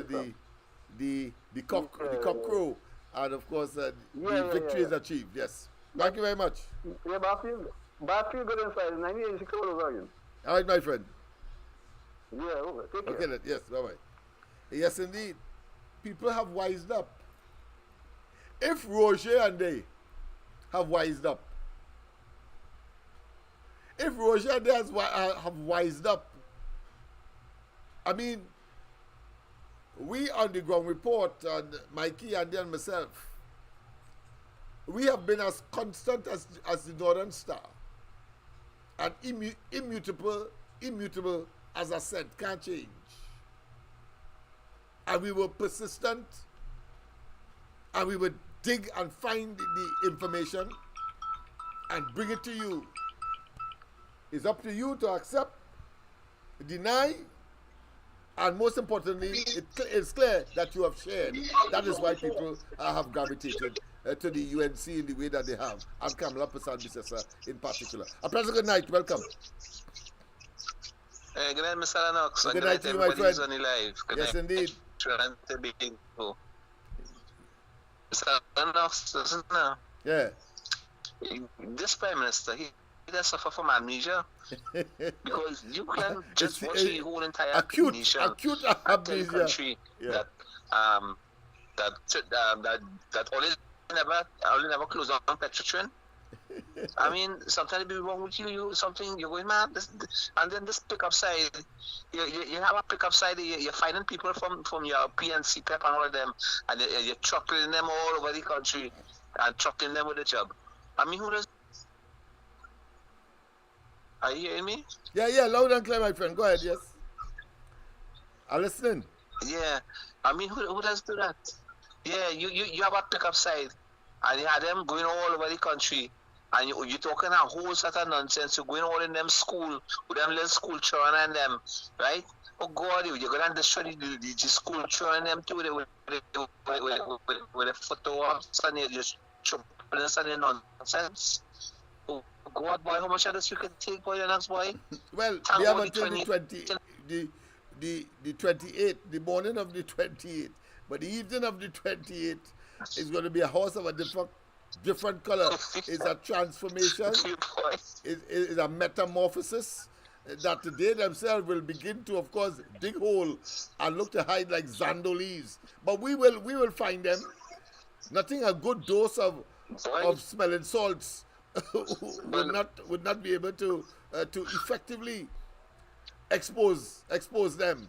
the cock crow, and of course the victory is achieved. Yes. Thank you very much. Yeah, but I feel good inside. 1986 all over again. All right, my friend. Yeah, over. Take care. Okay, then. Yes, bye bye. Yes, indeed. People have wised up. If Roger and they have wised up, if Roger and they have wised up, I mean, we on the ground report, and Mikey, Andy, and myself, we have been as constant as the Northern Star, and immutable as I said, can't change. And we were persistent, and we would dig and find the information and bring it to you. It's up to you to accept, deny, and most importantly, it's clear that you have shared. That is why people have gravitated to the UNC in the way that they have, and Kamala Prasad in particular. A pleasant good night. Welcome. Good night, Mr. Lennox. Good night to you, my friend. On the live. Good yes, night. Indeed. Mr. Lennox, listen now. Yeah. This Prime Minister, he does suffer from amnesia. Because you can just watch the whole entire acute amnesia. Country that only never close on Petrotrin. I mean, sometimes it be wrong with you something, you're going mad. And then this pickup side, you have a pickup side, you're finding people from your PNC PEP and all of them, and you're truckling them all over the country and trucking them with a job. I mean, who does? Are you hearing me? Yeah, loud and clear, my friend. Go ahead, yes. I'm listening. Yeah, I mean, who does do that? Yeah, you have a pickup side, and you have them going all over the country, and you're talking a whole set of nonsense. You're going all in them school, with them little school children and them, right? Oh God, you're going to destroy the school children and them too, with the photo-ops and you're just chupping nonsense. Oh God, boy, how much of this you can take, boy, the next boy? Well, we have until the 28th, the morning of the 28th. But the evening of the 28th is going to be a horse of a different color. It's a transformation. It's a metamorphosis that they themselves will begin to, of course, dig hole and look to hide like Sandals. But we will find them. Nothing a good dose of smelling salts would not be able to effectively expose them.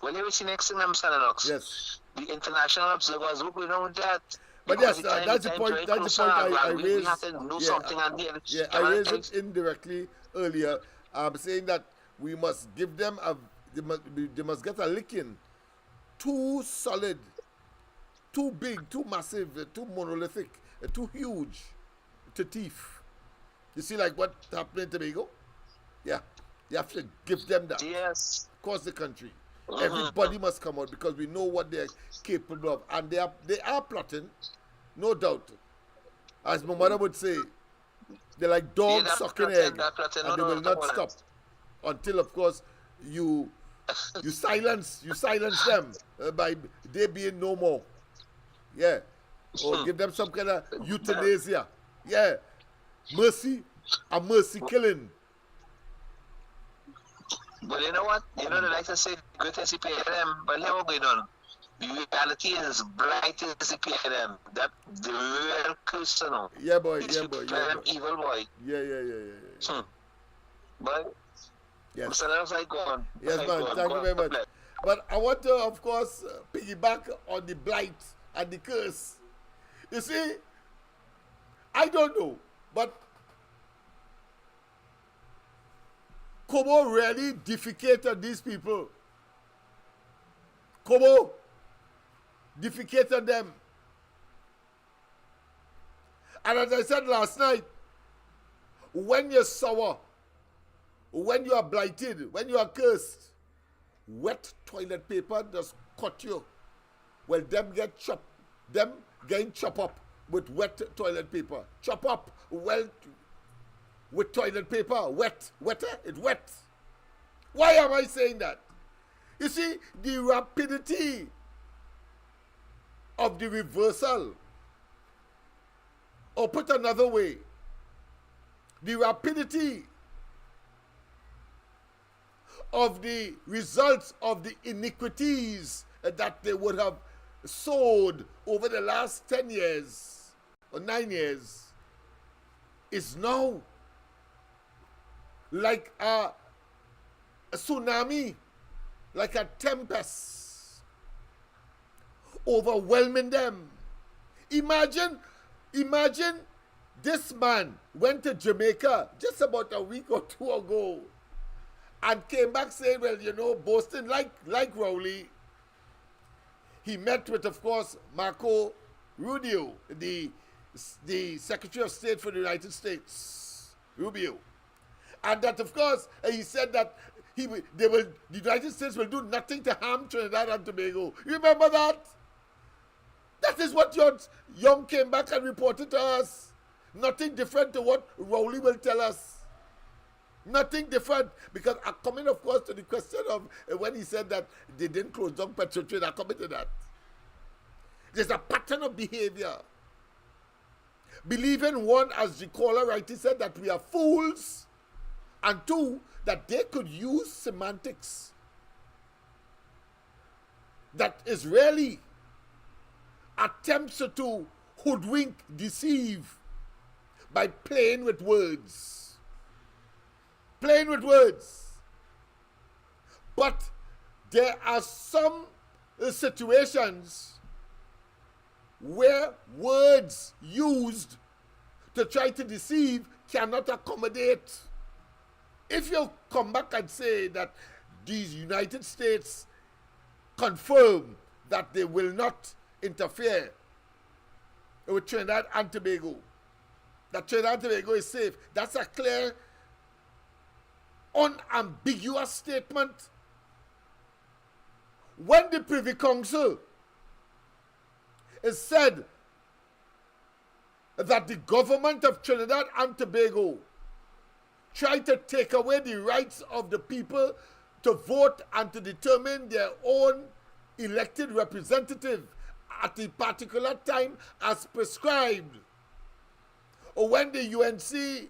Well, here we see next thing, Sandals. Yes. The international observers, what we know with that? But yes, that's the point. That's the point I raised. We have to do something and I raised it indirectly earlier. I'm saying that we must give them they must get a licking. Too solid, too big, too massive, too monolithic, too huge to teeth. You see, like what happened in Tobago? Yeah, you have to give them that. Yes. Across the country. Everybody must come out because we know what they're capable of, and they are plotting, no doubt. As my mother would say, they're like dogs sucking egg, and they will not stop until, of course, you silence them by they being no more. Yeah, or give them some kind of euthanasia. Yeah, mercy killing. But you know what? You know, they like to say good as the PNM, but here what going on? The reality is bright as the PNM. That the real Christian. Yeah, boy. Evil boy. Yeah. But yes. So that's like go on. Yes, man. Thank you very much. But I want to, of course, piggyback on the blight and the curse. You see, I don't know, but Kobo really defecated these people. Kobo defecated them. And as I said last night, when you're sour, when you are blighted, when you are cursed, wet toilet paper just cut you. Well, them getting chop up with wet toilet paper. Chop up with toilet paper. Wetter, it's wet. Why am I saying that? You see, the rapidity of the reversal, or put another way, the rapidity of the results of the iniquities that they would have sowed over the last 10 years or 9 years is now like a tsunami, like a tempest, overwhelming them. Imagine this man went to Jamaica just about a week or two ago and came back saying, well, you know, boasting like Rowley. He met with, of course, Marco Rubio, the Secretary of State for the United States, Rubio. And that, of course, he said that the United States will do nothing to harm Trinidad and Tobago. Remember that? That is what Young came back and reported to us. Nothing different to what Rowley will tell us. Nothing different. Because I come in, of course, to the question of when he said that they didn't close down Petrotrin. I come into that. There's a pattern of behavior. Believing, one, as the caller rightly said, that we are fools, and two, that they could use semantics that is really attempts to hoodwink, deceive by playing with words. Playing with words. But there are some situations where words used to try to deceive cannot accommodate. If you come back and say that these United States confirm that they will not interfere with Trinidad and Tobago, that Trinidad and Tobago is safe, that's a clear, unambiguous statement. When the Privy Council is said that the government of Trinidad and Tobago tried to take away the rights of the people to vote and to determine their own elected representative at a particular time as prescribed, or when the UNC,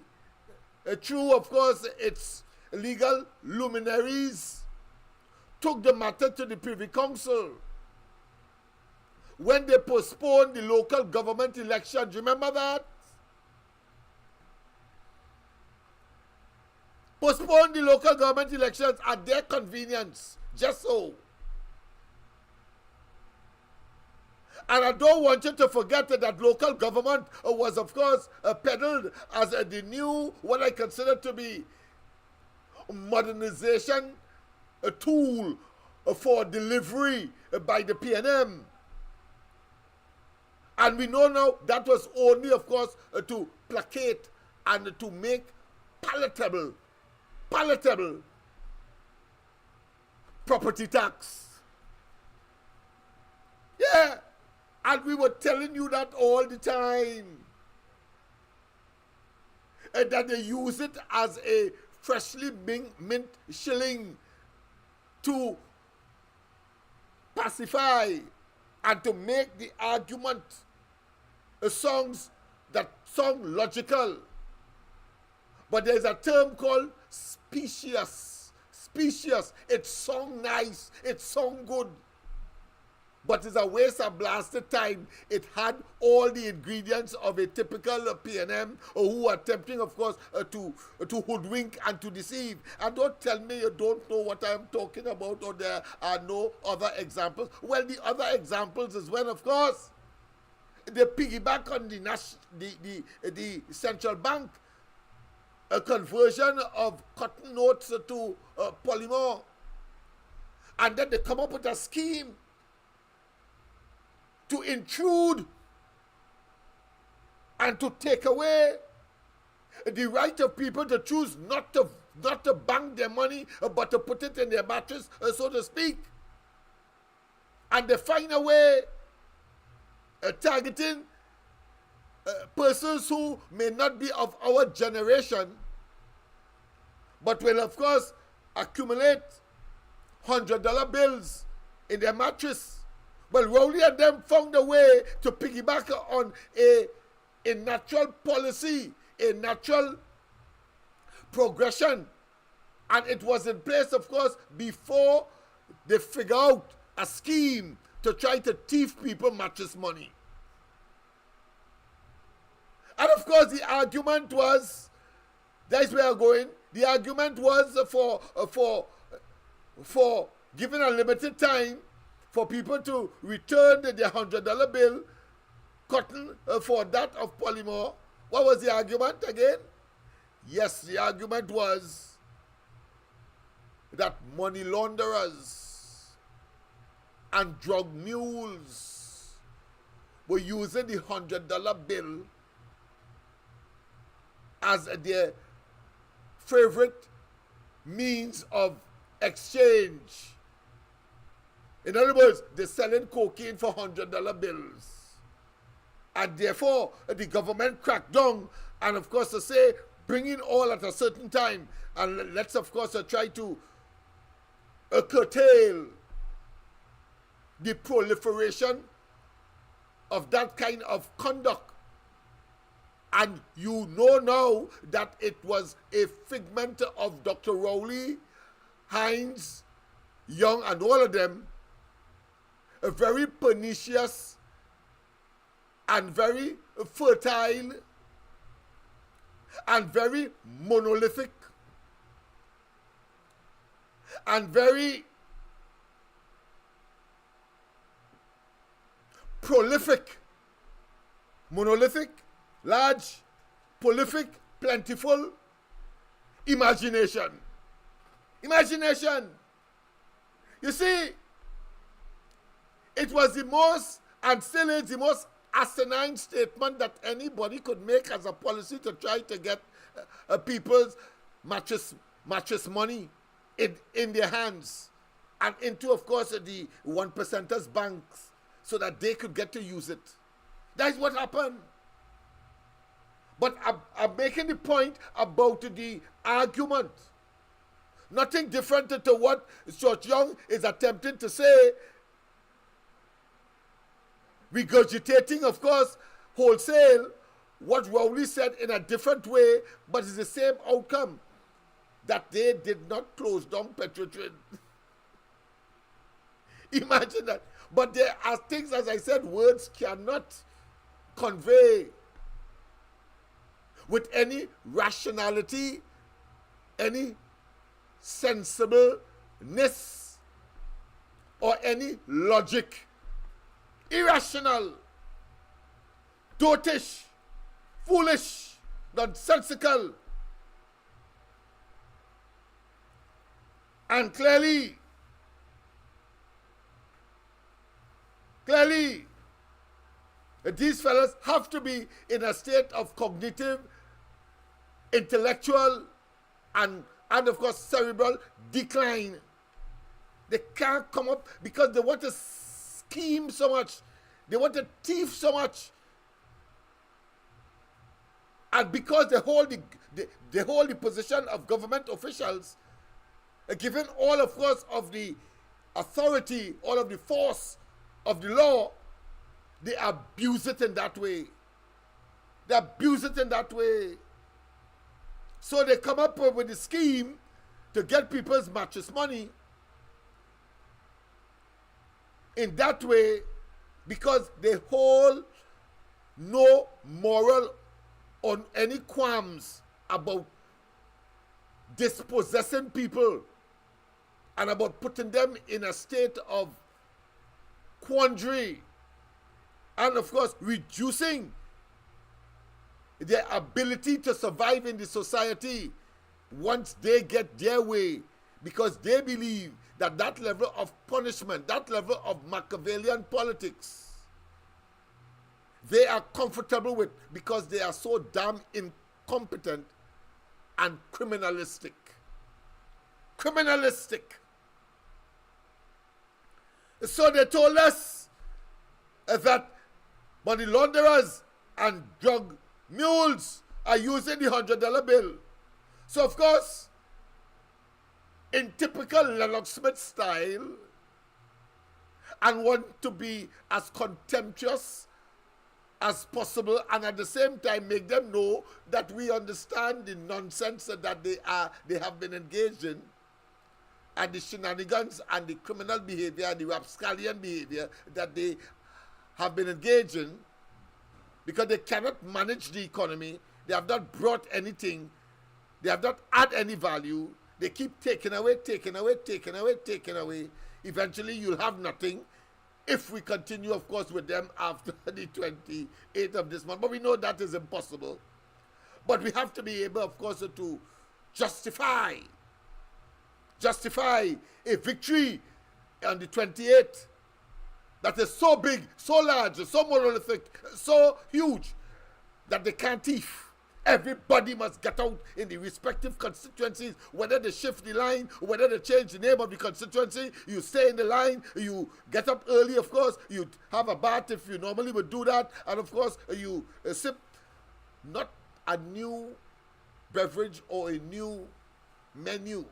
through, of course, its legal luminaries, took the matter to the Privy Council, when they postponed the local government elections. Remember that? Postpone the local government elections at their convenience, just so. And I don't want you to forget that local government was, of course, peddled as the new, what I consider to be modernization tool for delivery by the PNM. And we know now that was only, of course, to placate and to make palatable property tax. Yeah, and we were telling you that all the time. And that they use it as a freshly mint shilling to pacify and to make the argument songs that sound logical. But there's a term called specious. Specious. It sounds nice. It sounds good. But it's a waste of blasted time. It had all the ingredients of a typical PNM who are attempting, of course, to hoodwink and to deceive. And don't tell me you don't know what I'm talking about or there are no other examples. Well, the other examples is when, of course, they piggyback on the central bank a conversion of cotton notes to polymer. And then they come up with a scheme to intrude and to take away the right of people to choose not to bank their money, but to put it in their mattress, so to speak. And they find a way targeting persons who may not be of our generation, but will, of course, accumulate $100 bills in their mattress. Well, Rowley and them found a way to piggyback on a natural policy, a natural progression. And it was in place, of course, before they figure out a scheme to try to thief people mattress money. And of course, the argument was, that's where I'm going, the argument was for giving a limited time for people to return their $100 bill, cotton for that of polymer. What was the argument again? Yes, the argument was that money launderers and drug mules were using the $100 bill as their favorite means of exchange. In other words, they're selling cocaine for $100 bills. And therefore, the government cracked down and, of course, to say, bring in all at a certain time. And let's, of course, try to curtail the proliferation of that kind of conduct. And you know now that it was a figment of Dr. Rowley, Hines, Young, and all of them, a very pernicious and very fertile and very monolithic and very prolific, monolithic, large, prolific, plentiful imagination. Imagination. You see, it was the most, and still is the most asinine statement that anybody could make as a policy to try to get people's mattress money in their hands and into, of course, the 1%ers banks so that they could get to use it. That's what happened. But I'm making the point about the argument. Nothing different to what George Young is attempting to say, regurgitating, of course, wholesale what Rowley said in a different way, but it's the same outcome, that they did not close down Petrotrin. Imagine that. But there are things, as I said, words cannot convey with any rationality, any sensibleness, or any logic. irrational, dotish, foolish, nonsensical, and clearly, these fellas have to be in a state of cognitive, intellectual, and of course cerebral decline. They can't come up because they want to scheme so much. They want to thief so much. And because they hold the position of government officials, given all, of course, of the authority, all of the force of the law, they abuse it in that way. They abuse it in that way. So they come up with a scheme to get people's mattress money in that way, because they hold no moral or any qualms about dispossessing people and about putting them in a state of quandary, and of course reducing their ability to survive in the society once they get their way, because they believe that that level of punishment, that level of Machiavellian politics, they are comfortable with, because they are so damn incompetent and criminalistic. So they told us that money launderers and drug mules are using the $100 bill. So of course, in typical Lennox Smith style, and want to be as contemptuous as possible, and at the same time make them know that we understand the nonsense that they have been engaged in, and the shenanigans and the criminal behavior, the rapscallion behavior that they have been engaged in, because they cannot manage the economy. They have not brought anything. They have not added any value. They keep taking away. Eventually, you'll have nothing if we continue, of course, with them after the 28th of this month. But we know that is impossible. But we have to be able, of course, to justify a victory on the 28th that is so big, so large, so monolithic, so huge that they can't thief. Everybody must get out in the respective constituencies, whether they shift the line, whether they change the name of the constituency. You stay in the line, you get up early, of course, you have a bath if you normally would do that, and of course you sip not a new beverage or a new menu.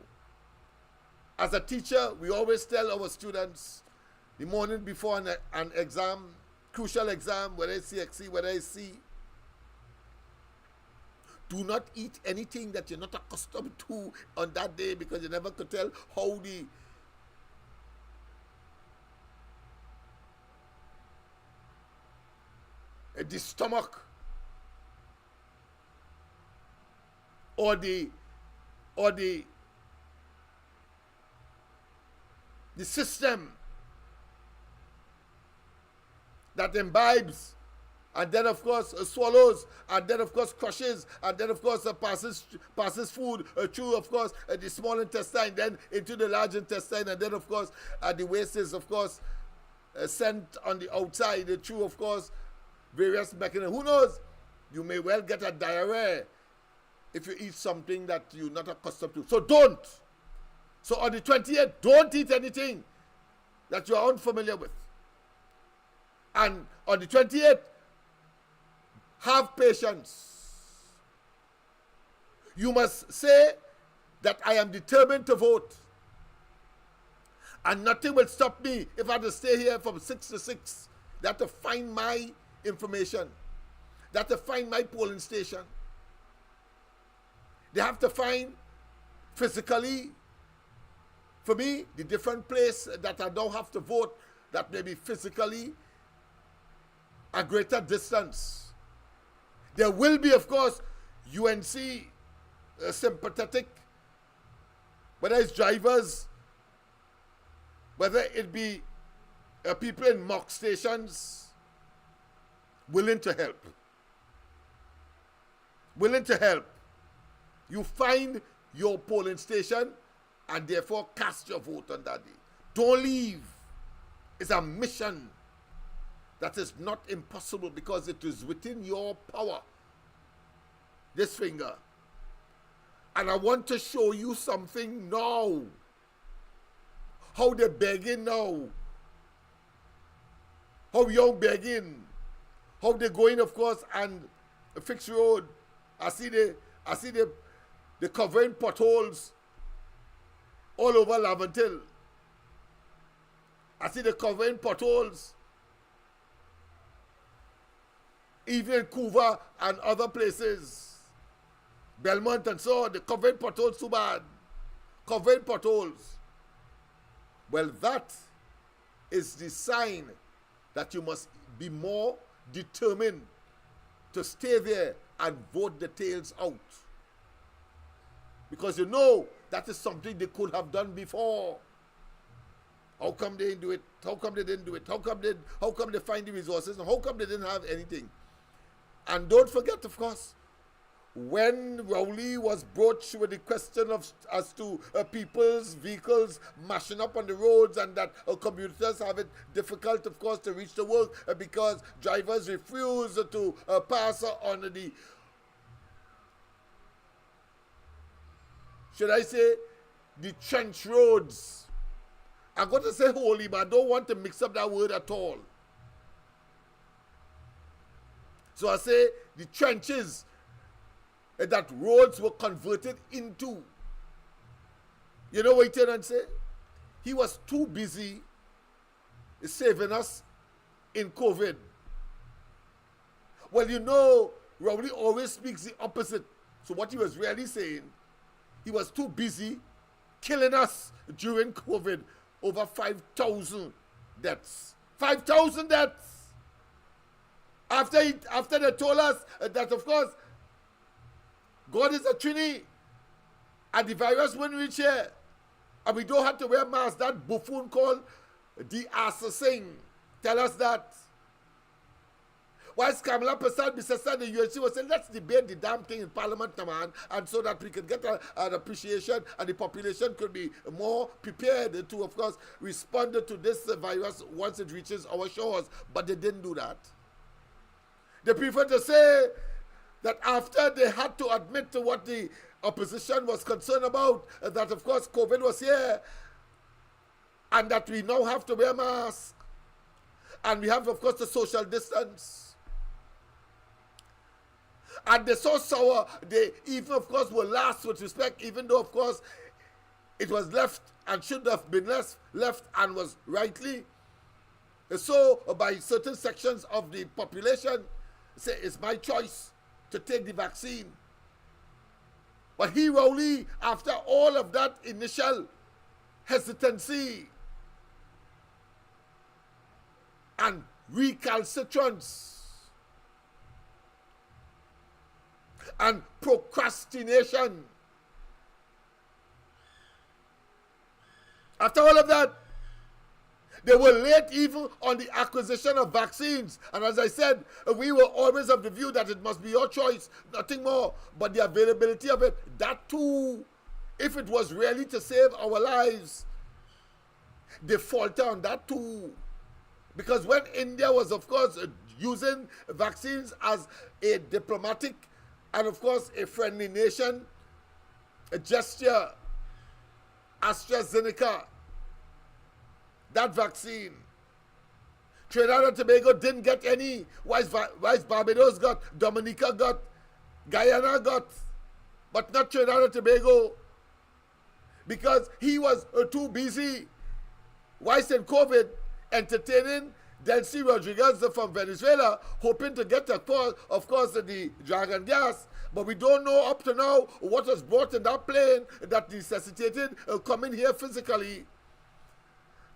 As a teacher, we always tell our students the morning before an exam, crucial exam, whether it's CXC, whether it's C, do not eat anything that you're not accustomed to on that day, because you never could tell how the stomach or the system that imbibes, and then of course swallows, and then of course crushes, and then of course passes food through, of course, the small intestine, then into the large intestine, and then of course the waste is of course sent on the outside through, of course, various mechanisms. Who knows? You may well get a diarrhea if you eat something that you're not accustomed to. So don't. So on the 28th, don't eat anything that you are unfamiliar with. And on the 28th, have patience. You must say that I am determined to vote, and nothing will stop me if I have to stay here from 6 to 6. They have to find my information. They have to find my polling station. They have to find physically, for me, the different place that I don't have to vote, that may be physically a greater distance. There will be, of course, UNC sympathetic, whether it's drivers, whether it be people in mock stations willing to help. Willing to help. You find your polling station and therefore cast your vote on that day. Don't leave. It's a mission that is not impossible because it is within your power. This finger. And I want to show you something now. How they're begging now. How young begging. How they're going, of course, and fix road. I see the covering potholes all over Laventille. I see the covering potholes even in Couva and other places. Belmont and so on, the covering potholes too bad. Covering potholes. Well, that is the sign that you must be more determined to stay there and vote the tails out. Because you know that is something they could have done before. How come they didn't do it? How come they didn't do it? How come they find the resources? And how come they didn't have anything? And don't forget, of course, when Rowley was broached with the question of as to people's vehicles mashing up on the roads and that commuters have it difficult, of course, to reach the work because drivers refuse to pass on the, should I say, the trench roads. I'm going to say holy, but I don't want to mix up that word at all. So I say the trenches that roads were converted into. You know what he turned and say? He was too busy saving us in COVID. Well, you know, Rowley always speaks the opposite. So what he was really saying, he was too busy killing us during COVID. Over 5,000 deaths. 5,000 deaths! After they told us that, of course, God is a Trinity and the virus wouldn't reach here and we don't have to wear masks. That buffoon called the assassin tell us that. Whilst Kamala Prasad, Mr. the UNC was saying, let's debate the damn thing in Parliament, man, and so that we can get an appreciation and the population could be more prepared to, of course, respond to this virus once it reaches our shores. But they didn't do that. They prefer to say that after they had to admit to what the opposition was concerned about, that, of course, COVID was here, and that we now have to wear masks, and we have, of course, the social distance. And they so sour, they even, of course, were last with respect, even though, of course, it was left and should have been left and was rightly so by certain sections of the population. Say, it's my choice to take the vaccine. But he, Rowley, after all of that initial hesitancy and recalcitrance and procrastination, after all of that, they were late even on the acquisition of vaccines. And as I said, we were always of the view that it must be your choice, nothing more. But the availability of it, that too, if it was really to save our lives, they falter on that too. Because when India was, of course, using vaccines as a diplomatic and, of course, a friendly nation, a gesture, AstraZeneca, that vaccine. Trinidad and Tobago didn't get any. Why is Barbados got, Dominica got, Guyana got, but not Trinidad and Tobago? Because he was too busy. Why is in COVID entertaining Delcy Rodriguez from Venezuela, hoping to get, of course, the dragon gas. But we don't know up to now what was brought in that plane that necessitated coming here physically.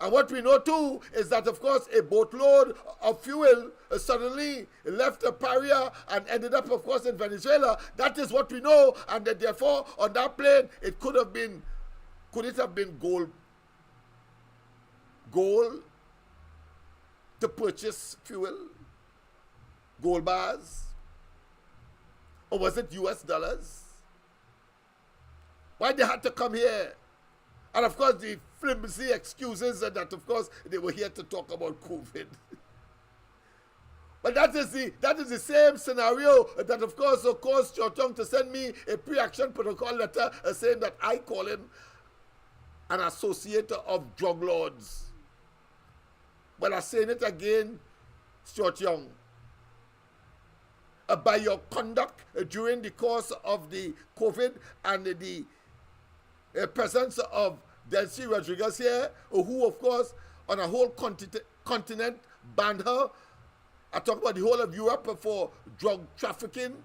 And what we know too is that, of course, a boatload of fuel suddenly left Paria and ended up, of course, in Venezuela. That is what we know, and that therefore on that plane it could it have been gold? to purchase fuel, gold bars, or was it US dollars? Why they had to come here? And of course, the flimsy excuses that, of course, they were here to talk about COVID. But that is the same scenario that, of course, caused Chotong to send me a pre-action protocol letter saying that I call him an associate of drug lords. But I'm saying it again, Chotong. By your conduct during the course of the COVID and the presence of Delcy Rodriguez here, who, of course, on a whole continent banned her. I talk about the whole of Europe for drug trafficking.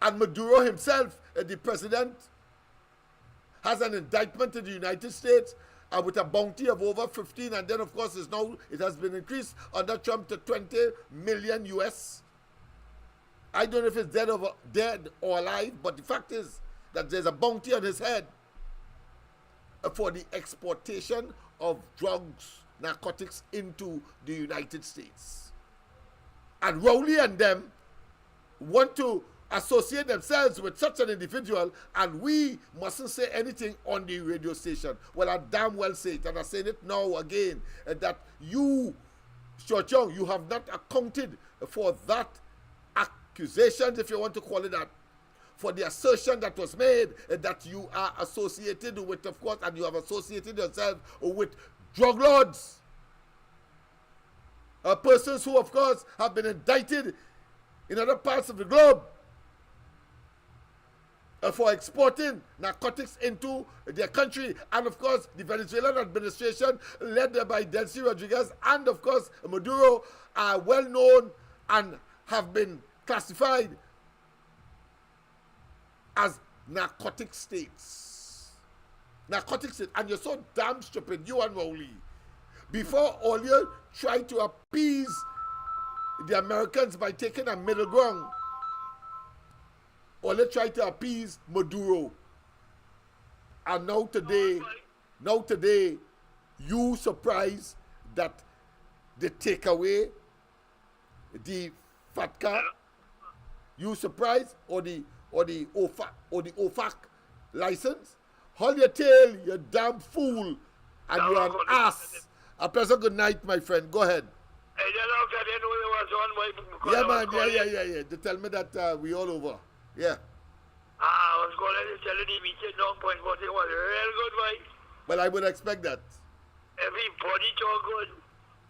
And Maduro himself, the president, has an indictment in the United States with a bounty of over 15, and then, of course, it has been increased under Trump to 20 million US. I don't know if it's dead or alive, but the fact is that there's a bounty on his head for the exportation of drugs, narcotics into the United States. And Rowley and them want to associate themselves with such an individual, and we mustn't say anything on the radio station. Well, I damn well say it, and I'm saying it now again, that you, Chotong, you have not accounted for that accusations, if you want to call it that, for the assertion that was made that you are associated with, of course, and you have associated yourself with drug lords. Persons who, of course, have been indicted in other parts of the globe for exporting narcotics into their country. And, of course, the Venezuelan administration, led by Delcy Rodriguez and, of course, Maduro, are well known and have been classified as narcotic states. Narcotic states. And you're so damn stupid, you and Rowley. Before all you try to appease the Americans by taking a middle ground, or they try to appease Maduro. And now today, you surprised that they take away the FATCA. You surprised, or the OFAC license. Hold your tail, you damn fool, and you're an ass. A pleasant good night, my friend. Go ahead. Yeah, man. Yeah. They tell me that we all over. Yeah. I was going to tell you the meeting down point, but it was real good, right? Well, I would expect that. Everybody talk good.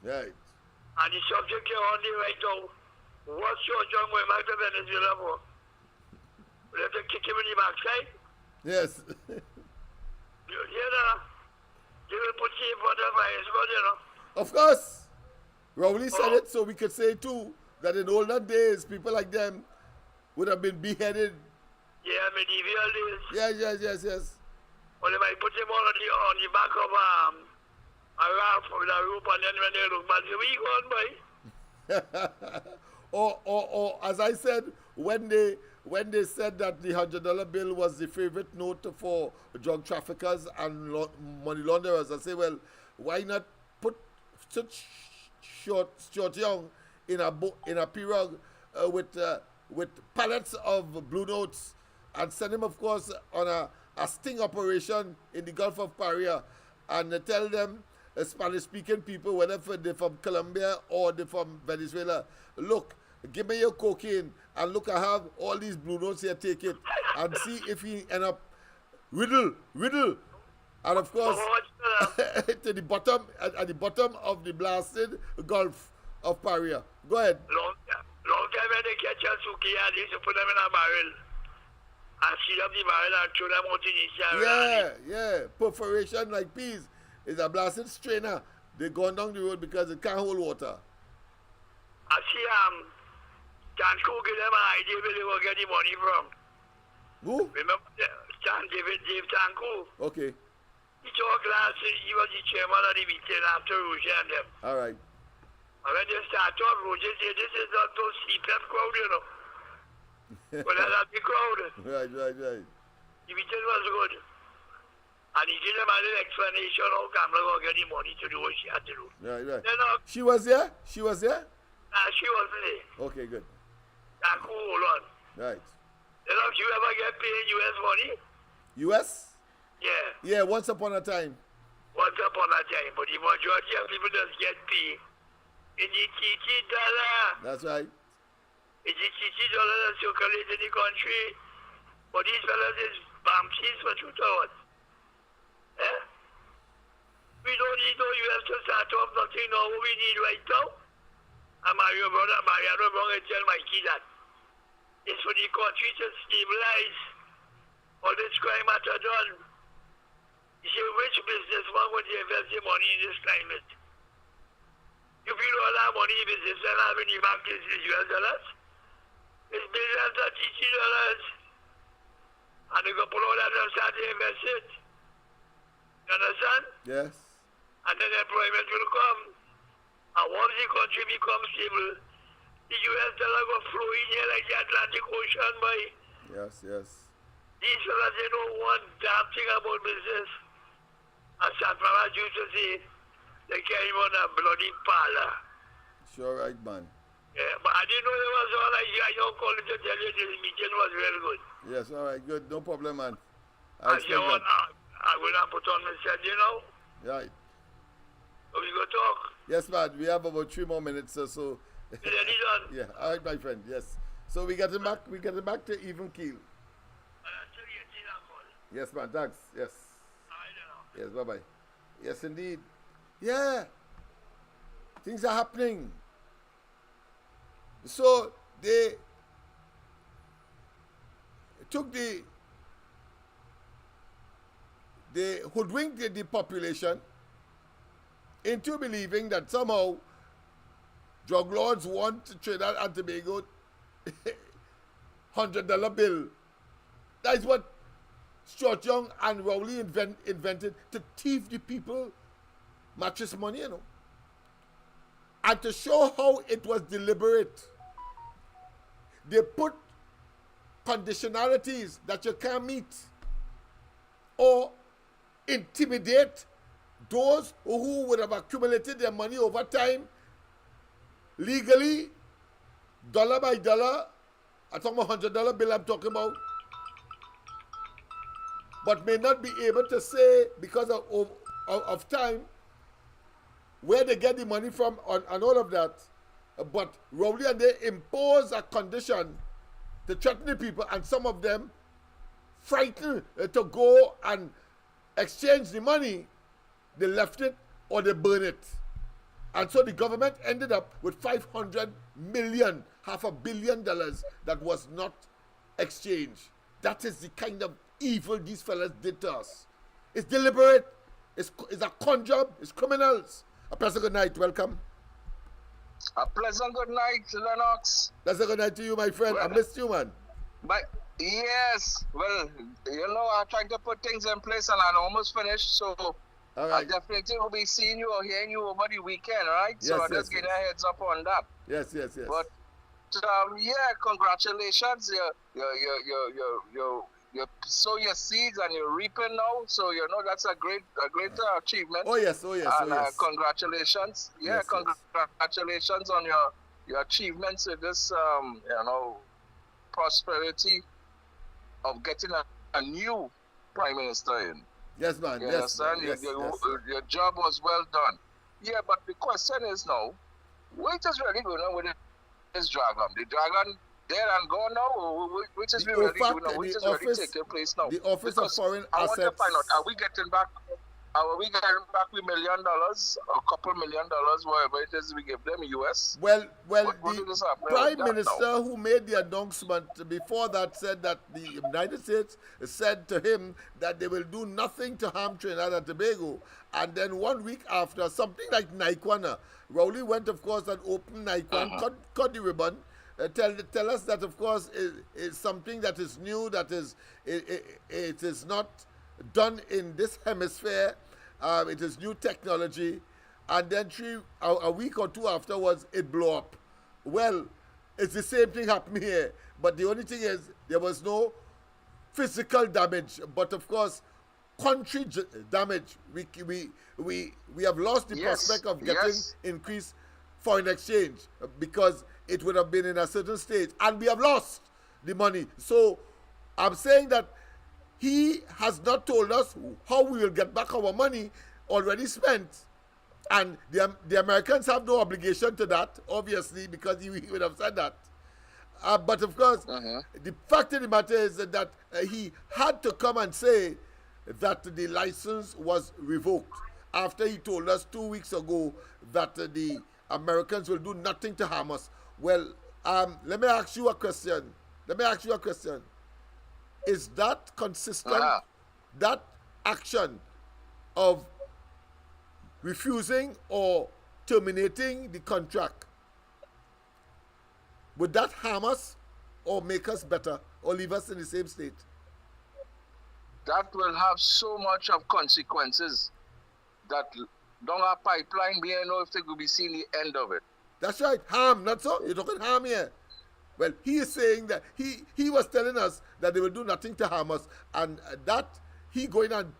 Right. And the subject you're on there right now, what's your John going back to Venezuela for? We have to kick him in the backside? Yes. You know? They will put you in front of fire, you know? Of course. Rowley said it, so we could say too that in olden days, people like them would have been beheaded. Yeah, medieval days. Yes. Well, they might put him on the back of a raft with a rope, and then when they look back, we gone, boy. or as I said, when they said that the $100 bill was the favorite note for drug traffickers and money launderers, I say, well, why not put such short young in a pirogue with pallets of blue notes and send him, of course, on a sting operation in the Gulf of Paria, and tell them, Spanish-speaking people, whether they're from Colombia or they're from Venezuela, look, give me your cocaine, and look, I have all these blue notes here, take it, and see if he end up riddle, and of course, at the bottom of the blasted Gulf of Paria. Go ahead. Long time when they catch a suki, and they put them in a barrel, and seal up the barrel and throw them out in the Yeah, perforation like peas. It's a blasted strainer. They gone down the road because it can't hold water. I see Tanku give them an idea where they will get the money from. Who? Remember Dave Tanku? Okay. He talked last, he was the chairman of the meeting after Roger and them. All right. And when they start talking, Roger said, this is not those CPF crowd, you know. Well, that's a big crowd. Right. The meeting was good. And he gave them an explanation how Kamala going to get the money to do what she had to do. Right, right. Lennox, She was there? She was there? she wasn't there. Okay, good. Hold on. Right. Lennox, you ever get paid US money? US? Yeah. Yeah, once upon a time. Once upon a time, but the majority of people just get paid in the TT dollar. That's right. It's the TT dollar that circulates in the country. But these fellas is bamsies for 2 hours. Eh? We don't need no US to start off nothing now. What we need right now, and Mariano Brown and tell Mikey that it's for the country to stabilize. All this crime at done. You see, which businessman would invest their money in this climate? You feel all that money in businessmen have in the bank is US dollars? It's billions of TT dollars. And they go pull all that and start to invest it. You understand? Yes. And then employment will come. And once the country becomes stable, the US dollar will flow in here like the Atlantic Ocean, boy. Yes, yes. These fellas, they know one damn thing about business. As San Francisco used to say, they can't even run a bloody parlor. Sure, right, man. Yeah, but I didn't know there was all like I don't call it to tell you this meeting was very good. Yes, all right, good. No problem, man. And you know, I'm going to put on my set, you know? Right. So we go talk. Yes, man. We have about 3 more minutes or so. Is it done? Yeah, all right, my friend. Yes. So we get him back. We get him back to even keel. Yes, man. Thanks. Yes. Yes. Bye bye. Yes, indeed. Yeah. Things are happening. So they took they hoodwinked the population into believing that somehow drug lords want Trinidad and Tobago $100 bill. That is what Stuart Young and Rowley invented to thief the people mattress money, you know. And to show how it was deliberate, they put conditionalities that you can't meet or intimidate those who would have accumulated their money over time legally, dollar by dollar. I'm talking about $100 bill I'm talking about, but may not be able to say because of time where they get the money from and all of that. But Rowley and they impose a condition to threaten the people, and some of them frightened to go and exchange the money. They left it or they burn it. And so the government ended up with $500 million, $500 million that was not exchanged. That is the kind of evil these fellas did to us. It's deliberate. It's a con job. It's criminals. A pleasant good night. Welcome. A pleasant good night, Lennox. Pleasant good night to you, my friend. Well, I missed you, man. But yes, well, you know, I'm trying to put things in place and I'm almost finished, so All I right. definitely will be seeing you or hearing you over the weekend, right? Yes, so yes, just get yes. a heads up on that. Yes, yes, yes. But yeah, congratulations. You sow your seeds and you're reaping now. So you know that's a great achievement. Oh yes, oh yes, oh And yes. congratulations. Yeah, Yes, yes. congratulations on your achievements with this prosperity of getting a new prime minister in. Yes, man. You Yes, man. understand? Yes, yes. Your job was well done. Yeah, but the question is now, which is really going on with this dragon? The dragon there and gone now, or which is The really fact doing now? that Which the is really office- taking place now? The Office Because of Foreign I want to Assets. find out, are we getting back $1 million, a couple $1 million, whatever it is we give them in US? Well, What the is happening Prime with that Minister now? who made the announcement before that said that the United States said to him that they will do nothing to harm Trinidad and Tobago. And then 1 week after, something like Naikwana, Rowley went, of course, and opened Naikwan, cut the ribbon. Tell us that, of course, is something that is new, that is it is not done in this hemisphere. It is new technology. And then a week or two afterwards, it blew up. Well, it's the same thing happened here. But the only thing is, there was no physical damage. But, of course, country damage. We have lost the Yes, prospect of getting yes. increased foreign exchange because it would have been in a certain state, and we have lost the money. So I'm saying that he has not told us how we will get back our money already spent. And the Americans have no obligation to that, obviously, because he would have said that. But of course, the fact of the matter is that he had to come and say that the license was revoked after he told us 2 weeks ago that the Americans will do nothing to harm us. Well, let me ask you a question. Is that consistent, that action of refusing or terminating the contract, would that harm us or make us better or leave us in the same state? That will have so much of consequences that down our pipeline, we don't know if they will be seeing the end of it. That's right, harm, not so? You're talking harm here. Well, he is saying that he was telling us that they will do nothing to harm us, and that he going and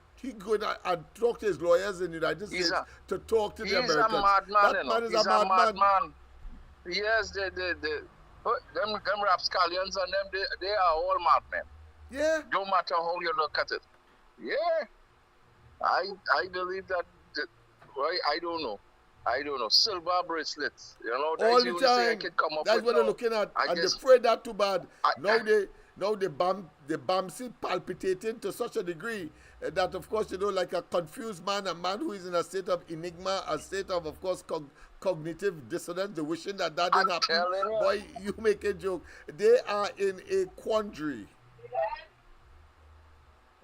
talk to his lawyers in the United States to talk to the Americans. He's a madman. That man is he's a madman. Yes, them rapscallions and them, they are all madmen. Yeah. No matter how you look at it. Yeah. I believe that, I don't know. Silver bracelets, all the time. That's what they're looking at. And they're afraid that too bad. Now the Bamsi palpitating to such a degree that, of course, like a confused man, a man who is in a state of enigma, a state of course, cognitive dissonance, the wishing that didn't happen. Boy, you make a joke. They are in a quandary.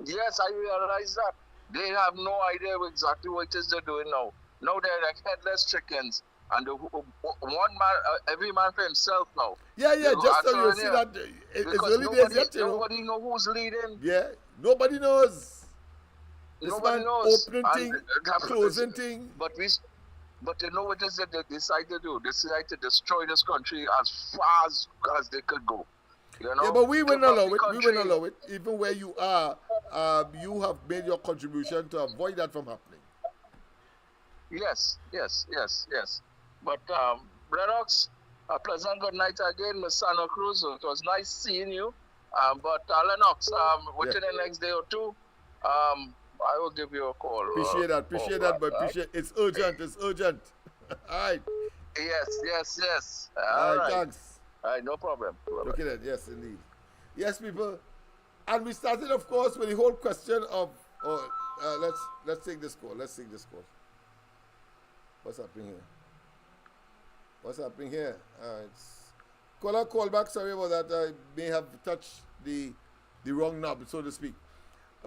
Yes, I realize that. They have no idea exactly what it is they're doing now. Now they're like headless chickens, and one man, every man for himself now. Yeah, just so you see that it's early days yet, Nobody knows who's leading. Yeah, nobody knows. Nobody knows. Opening thing, closing thing. But they know what it is that they decide to do. They decide to destroy this country as far as they could go. Yeah, but we will not allow it. We will not allow it. Even where you are, you have made your contribution to avoid that from happening. Yes. But Lennox, a pleasant good night again, Miss Santa Cruz. It was nice seeing you. But Lennox, within the next day or two, I will give you a call. Appreciate that, but it's urgent. All right. Yes. All right, thanks. All right, no problem. Okay then, yes, indeed. Yes, people. And we started, of course, with the whole question of, let's take this call. What's happening here? Caller, call back. Sorry about that. I may have touched the wrong knob, so to speak.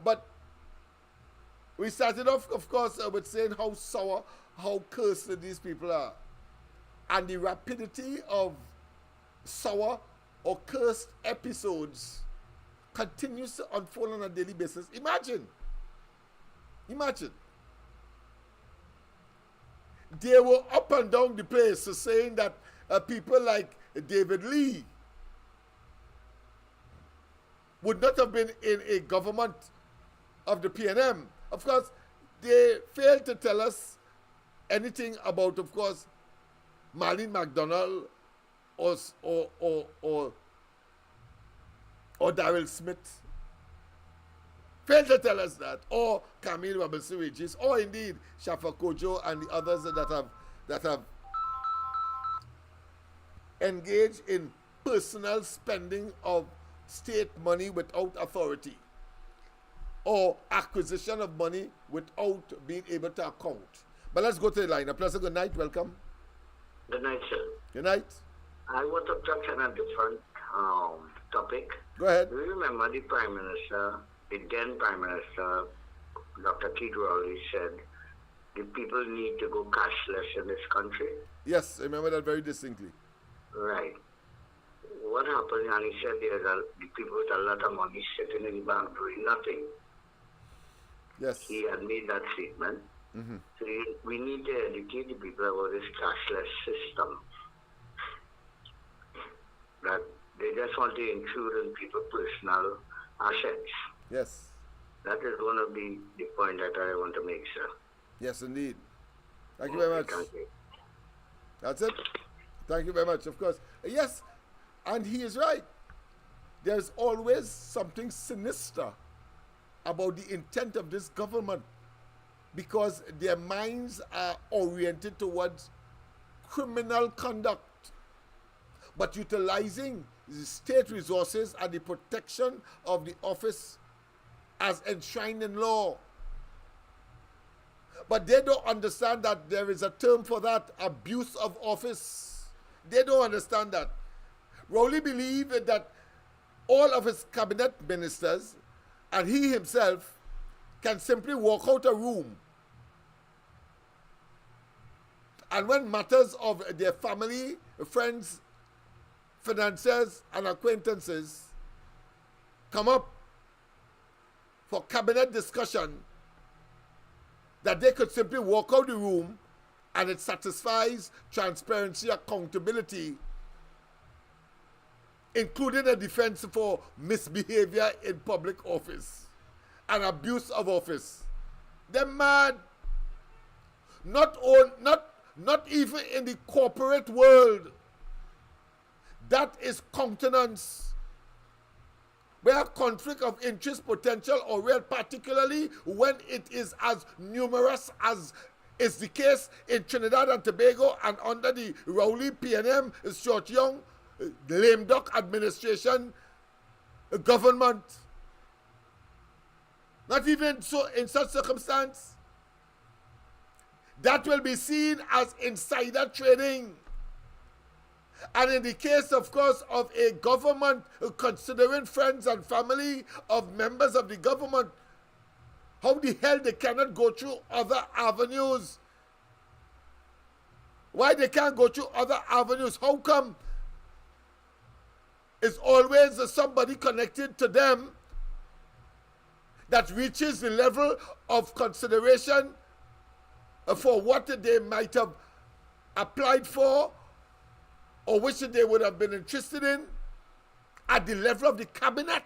But we started off, of course, with saying how sour, how cursed these people are. And the rapidity of sour or cursed episodes continues to unfold on a daily basis. Imagine. They were up and down the place saying that people like David Lee would not have been in a government of the PNM. Of course, they failed to tell us anything about, of course, Marlene McDonald or Daryl Smith. Failed to tell us that, or Camille Robinson-Regis, or indeed Shafa Kojo and the others that have engaged in personal spending of state money without authority, or acquisition of money without being able to account. But let's go to the line. A pleasant good night. Welcome. Good night, sir. Good night. I want to touch on a different topic. Go ahead. Do you remember the Prime Minister, the then Prime Minister, Dr. Keith Rowley, said the people need to go cashless in this country? Yes, I remember that very distinctly. Right. What happened? And he said the people with a lot of money sitting in the bank doing nothing. Yes. He had made that statement. Mm-hmm. So we need to educate the people about this cashless system. That they just want to intrude on people's personal assets. Yes. That is one of the point that I want to make, sir. Yes, indeed. Thank you very much. Thank you. That's it. Thank you very much, of course. Yes, and he is right. There's always something sinister about the intent of this government because their minds are oriented towards criminal conduct, but utilizing the state resources and the protection of the office as enshrined in law. But they don't understand that there is a term for that, abuse of office. They don't understand that. Rowley believed that all of his cabinet ministers and he himself can simply walk out a room, and when matters of their family, friends, financiers, and acquaintances come up for cabinet discussion, that they could simply walk out the room and it satisfies transparency, accountability, including a defense for misbehavior in public office and abuse of office. They're mad. Not even in the corporate world. That is countenance. Where conflict of interest potential or real, particularly when it is as numerous as is the case in Trinidad and Tobago and under the Rowley PNM, Short Young, lame duck administration, government. Not even so in such circumstance. That will be seen as insider trading. And in the case, of course, of a government considering friends and family of members of the government, how the hell they cannot go through other avenues? Why they can't go through other avenues? How come it's always somebody connected to them that reaches the level of consideration for what they might have applied for or which they would have been interested in at the level of the cabinet?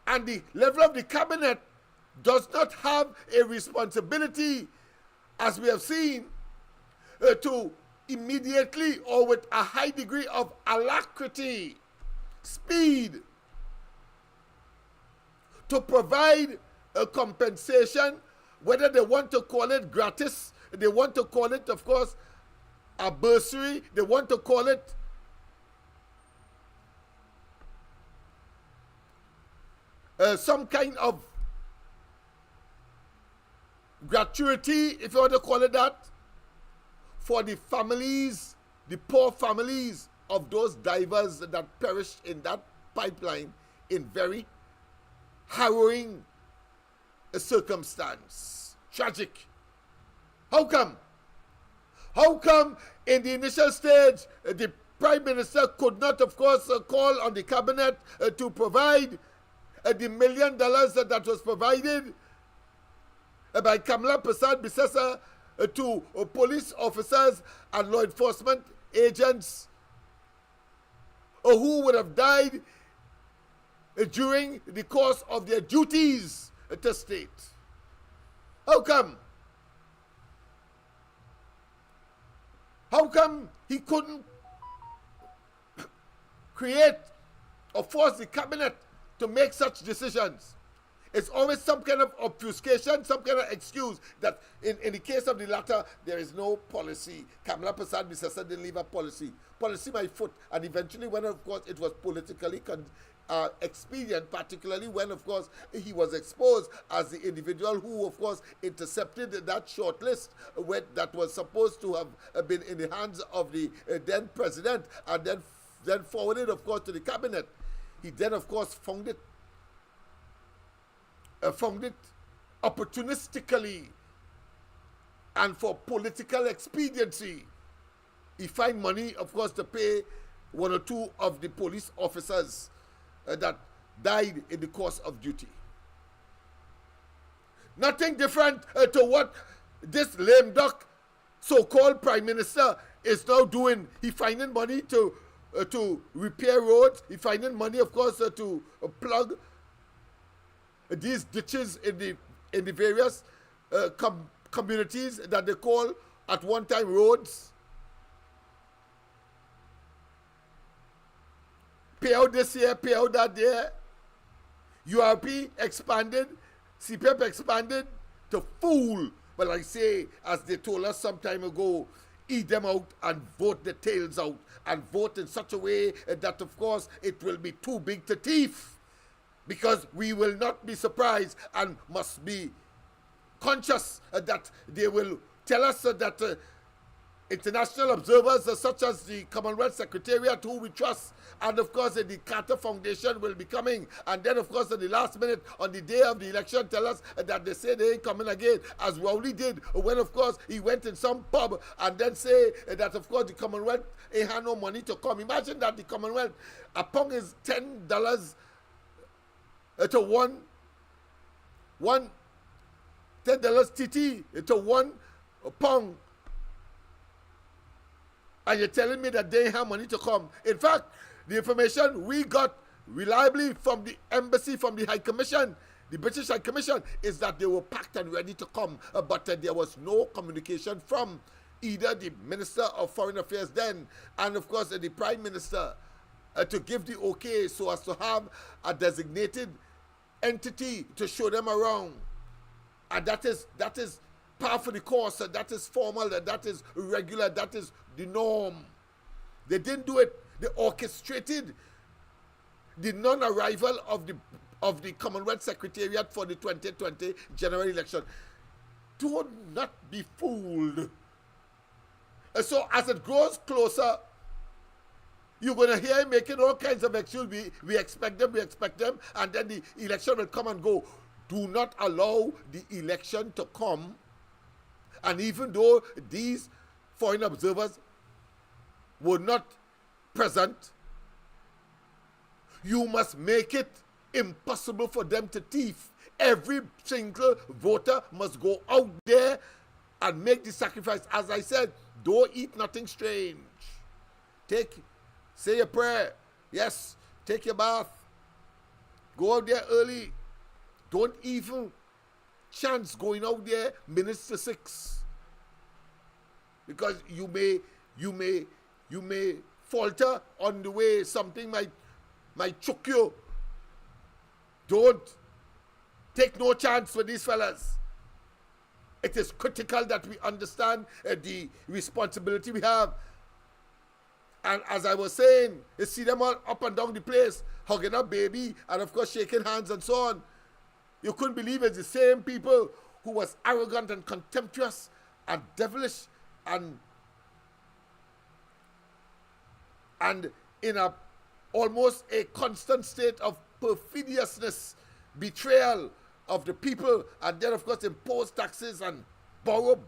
And the level of the cabinet does not have a responsibility, as we have seen, to immediately or with a high degree of alacrity, speed, to provide a compensation, whether they want to call it gratis, they want to call it, of course, a bursary, they want to call it some kind of gratuity, if you want to call it that, for the families, the poor families of those divers that perished in that pipeline in very harrowing circumstance. Tragic. How come? How come in the initial stage the Prime Minister could not, of course, call on the cabinet to provide the $1 million that was provided by Kamala Prasad Bissessa to police officers and law enforcement agents who would have died during the course of their duties to state? How come? How come he couldn't create or force the cabinet to make such decisions? It's always some kind of obfuscation, some kind of excuse that in the case of the latter, there is no policy. Kamala Prasad Bissessa didn't leave a policy. Policy by foot. And eventually when, of course, it was politically expedient, particularly when, of course, he was exposed as the individual who, of course, intercepted that short list that was supposed to have been in the hands of the then president and then forwarded, of course, to the cabinet. He then, of course, found it opportunistically and for political expediency. He found money, of course, to pay one or two of the police officers that died in the course of duty. Nothing different to what this lame duck so-called Prime Minister is now doing. He finding money to repair roads. He finding money, of course, to plug these ditches in the various communities that they call at one time roads. Pay out this year, pay out that there. URP expanded, CPF expanded to fool. But like I say, as they told us some time ago, eat them out and vote the tails out, and vote in such a way that of course it will be too big to thief, because we will not be surprised and must be conscious that they will tell us that international observers such as the Commonwealth Secretariat, who we trust, and of course the Carter Foundation will be coming, and then of course at the last minute on the day of the election tell us that they say they ain't coming again, as Rowley did when of course he went in some pub and then say that of course the Commonwealth ain't had no money to come. Imagine that the Commonwealth upon is $10 to one $10 TT to one pound, and you're telling me that they have money to come. In fact, the information we got reliably from the embassy, from the High Commission, the British High Commission, is that they were packed and ready to come, but there was no communication from either the Minister of Foreign Affairs then, and of course the Prime Minister, to give the okay so as to have a designated entity to show them around. And that is par for the course, that is formal, that is regular, that is the norm. They didn't do it. They orchestrated the non-arrival of the Commonwealth Secretariat for the 2020 general election. Do not be fooled. And so as it grows closer, you're going to hear him making all kinds of excuses. We expect them, and then the election will come and go. Do not allow the election to come. And even though these foreign observers were not present, you must make it impossible for them to thief. Every single voter must go out there and make the sacrifice. As I said, don't eat nothing strange. Say your prayer. Yes, take your bath. Go out there early. Don't even chance going out there minutes to 6. Because you may falter on the way. Something might choke you. Don't take no chance with these fellas. It is critical that we understand the responsibility we have. And as I was saying, you see them all up and down the place, hugging up baby, and of course shaking hands and so on. You couldn't believe it's the same people who was arrogant and contemptuous and devilish and in almost a constant state of perfidiousness, betrayal of the people, and then of course impose taxes and borrow.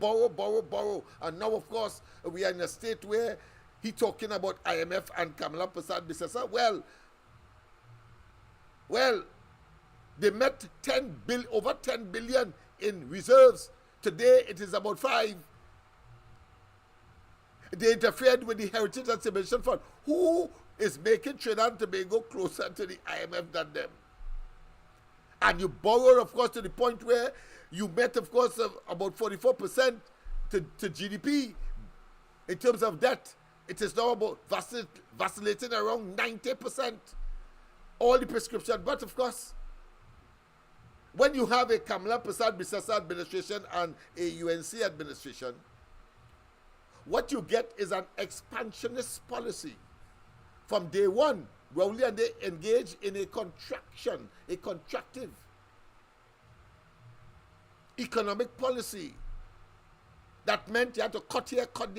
And now of course we are in a state where he talking about IMF and Kamala Prasad Bisesa. Well, they met over 10 billion in reserves. Today it is about 5. They interfered with the Heritage and Civilization Fund. Who is making Trinidad and Tobago closer to the IMF than them? And you borrow, of course, to the point where you met, of course, about 44% to GDP in terms of debt. It is now about vacillating around 90%. All the prescription. But, of course, when you have a Kamala Prasad Bisesa administration and a UNC administration, what you get is an expansionist policy. From day one, Rowley and they engage in a contractive economic policy. That meant you had to cut here, but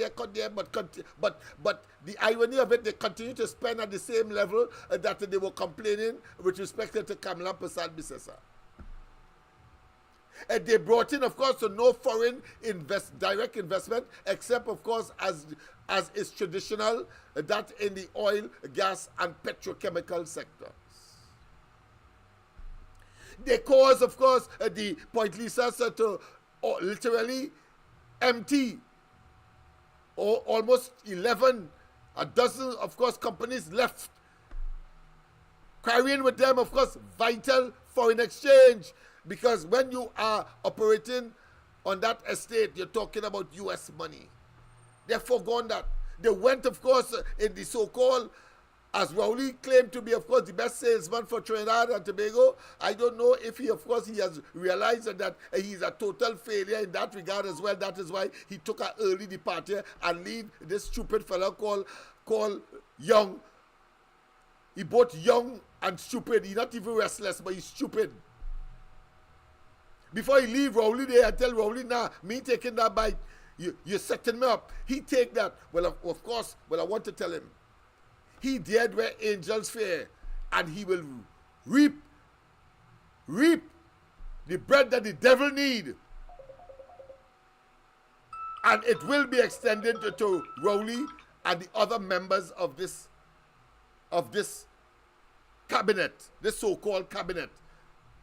the irony of it, they continue to spend at the same level that they were complaining with respect to Kamala Prasad Bisesa. And they brought in, of course, no foreign direct investment, except, of course, as is traditional, that in the oil, gas, and petrochemical sectors. They caused, of course, the Point Lisa to literally empty almost 11, a dozen, of course, companies left, carrying with them, of course, vital foreign exchange. Because when you are operating on that estate, you're talking about U.S. money. They've forgone that. They went, of course, in the so-called, as Rowley claimed to be, of course, the best salesman for Trinidad and Tobago. I don't know if he, of course, he has realized that he's a total failure in that regard as well. That is why he took an early departure and leave this stupid fellow called Young. He both young and stupid. He's not even restless, but he's stupid. Before he leave Rowley there, I tell Rowley, nah, me taking that bite, you're setting me up. He take that. Well, of course, I want to tell him, he dared where angels fear, and he will reap the bread that the devil need. And it will be extended to Rowley and the other members of this cabinet, this so-called cabinet,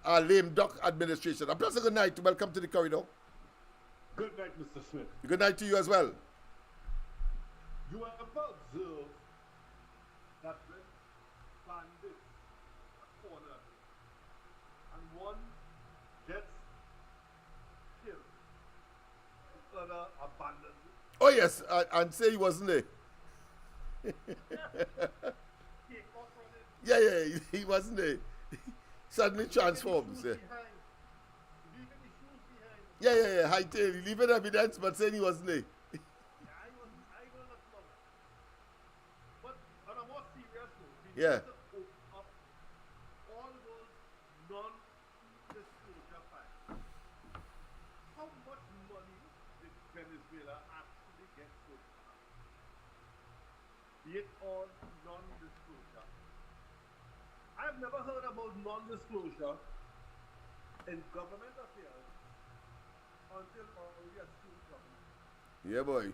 lame duck administration. A pleasant good night. Welcome to the corridor. Good night, Mr. Smith. Good night to you as well. You have observed that when bandits are cornered and one gets killed, the other abandons it. Oh yes, and say he wasn't there. Yeah, he wasn't there. Suddenly transforms. Yeah. Hightail. He leaving evidence, but saying he wasn't there. I will not love it. But on a more serious note, we Yeah. need to open up all those non-disclosure files. How much money did Venezuela actually get so far? Be it all non-disclosure. I've never heard about non-disclosure in government affairs until we assumed government. Yeah, boy.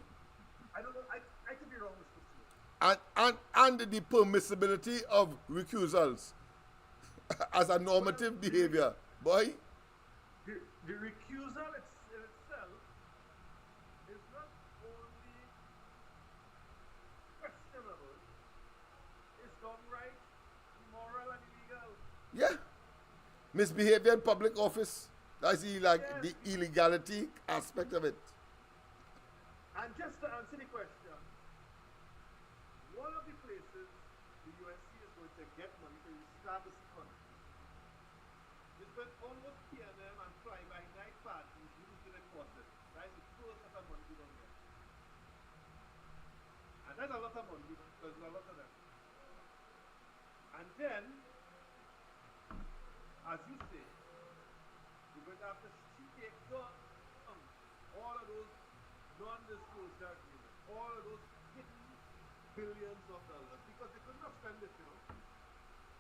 I don't know. I could be wrong, Mr. Smith. And the permissibility of recusals as a normative behavior, boy. The recusal in itself is not only questionable, it's downright immoral and illegal. Yeah. Misbehavior in public office. That's the illegality aspect of it. And just to answer the question, one of the places the UNC is going to get money to establish the country is when almost PNM and fly-by-night parties use the deposit. That is the first set of money we don't get. And that's a lot of money because there's a lot of them. And then, as you say, we're going to have to take down all of those non-disclosure agreements, all of those hidden billions of dollars, because they could not spend it, you know.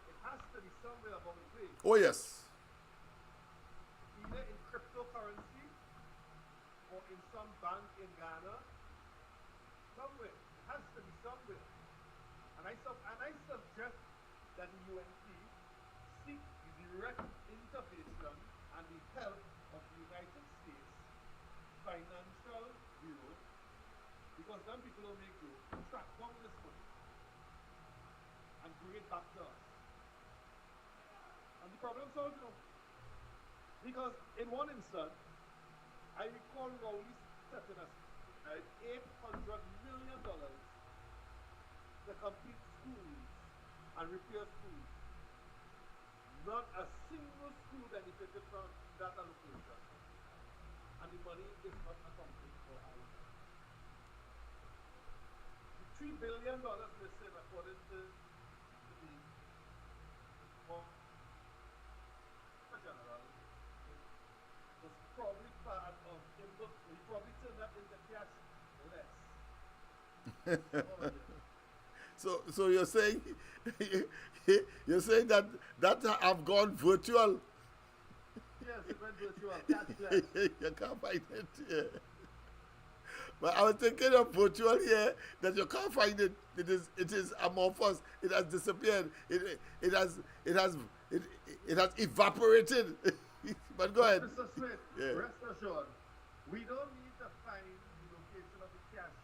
It has to be somewhere about the place. Oh, yes. Either in cryptocurrency or in some bank in Ghana. Somewhere. It has to be somewhere. And I suggest that the UNC seek the direct intervention and the help of the United States Financial Bureau, because then people will make you track down this money and bring it back to us. And the problem solved, you know. Because in one instance, I recall Rowley setting aside $800 million to complete schools and repair schools. Not a single school benefited from that allocation. And the money is not accounted for either. The $3 billion missing, according to the General, was probably part of him. He probably turned that into cash less. So you're saying that have gone virtual. Yes, it went virtual. Cashless. You can't find it here. But I was thinking of virtual here that you can't find it. It is amorphous. It has disappeared. It has evaporated. But go ahead. Mr. Smith, Yeah. rest assured, we don't need to find the location of the cash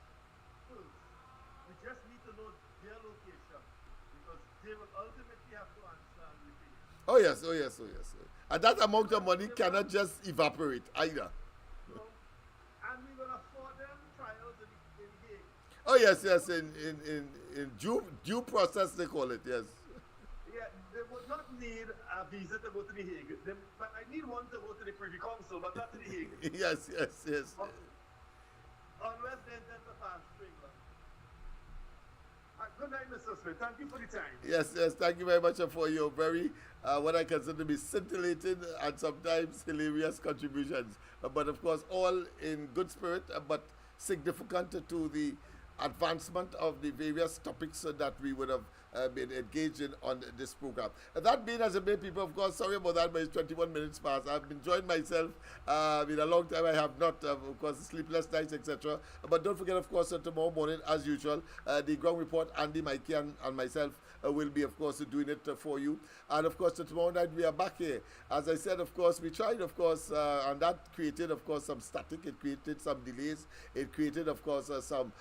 first. We just need to know their location, because they will ultimately have to answer and repay. Oh yes, oh yes, oh yes. And that amount of money cannot just evaporate either. So, and we will afford them trials in Hague. Oh yes, yes, in due process they call it, yes. Yeah, they would not need a visa to go to the Hague. They might need one to go to the Privy Council, but not to the Hague. Yes, yes, yes. Unless they intend to pass through England. Good night, Mr. Smith. Thank you for the time. Yes, yes, thank you very much for your very, what I consider to be scintillating and sometimes hilarious contributions. But of course, all in good spirit, but significant to the advancement of the various topics that we would have been engaged in on this program. That being as it may, people, of course, sorry about that, but it's 21 minutes past. I've enjoyed myself in a long time. I have not, of course, sleepless nights, etc. But don't forget, of course, tomorrow morning, as usual, the ground report, Andy, Mikey, and myself will be, of course, doing it for you. And, of course, tomorrow night we are back here. As I said, of course, we tried, of course, and that created, of course, some static. It created some delays. It created, of course, some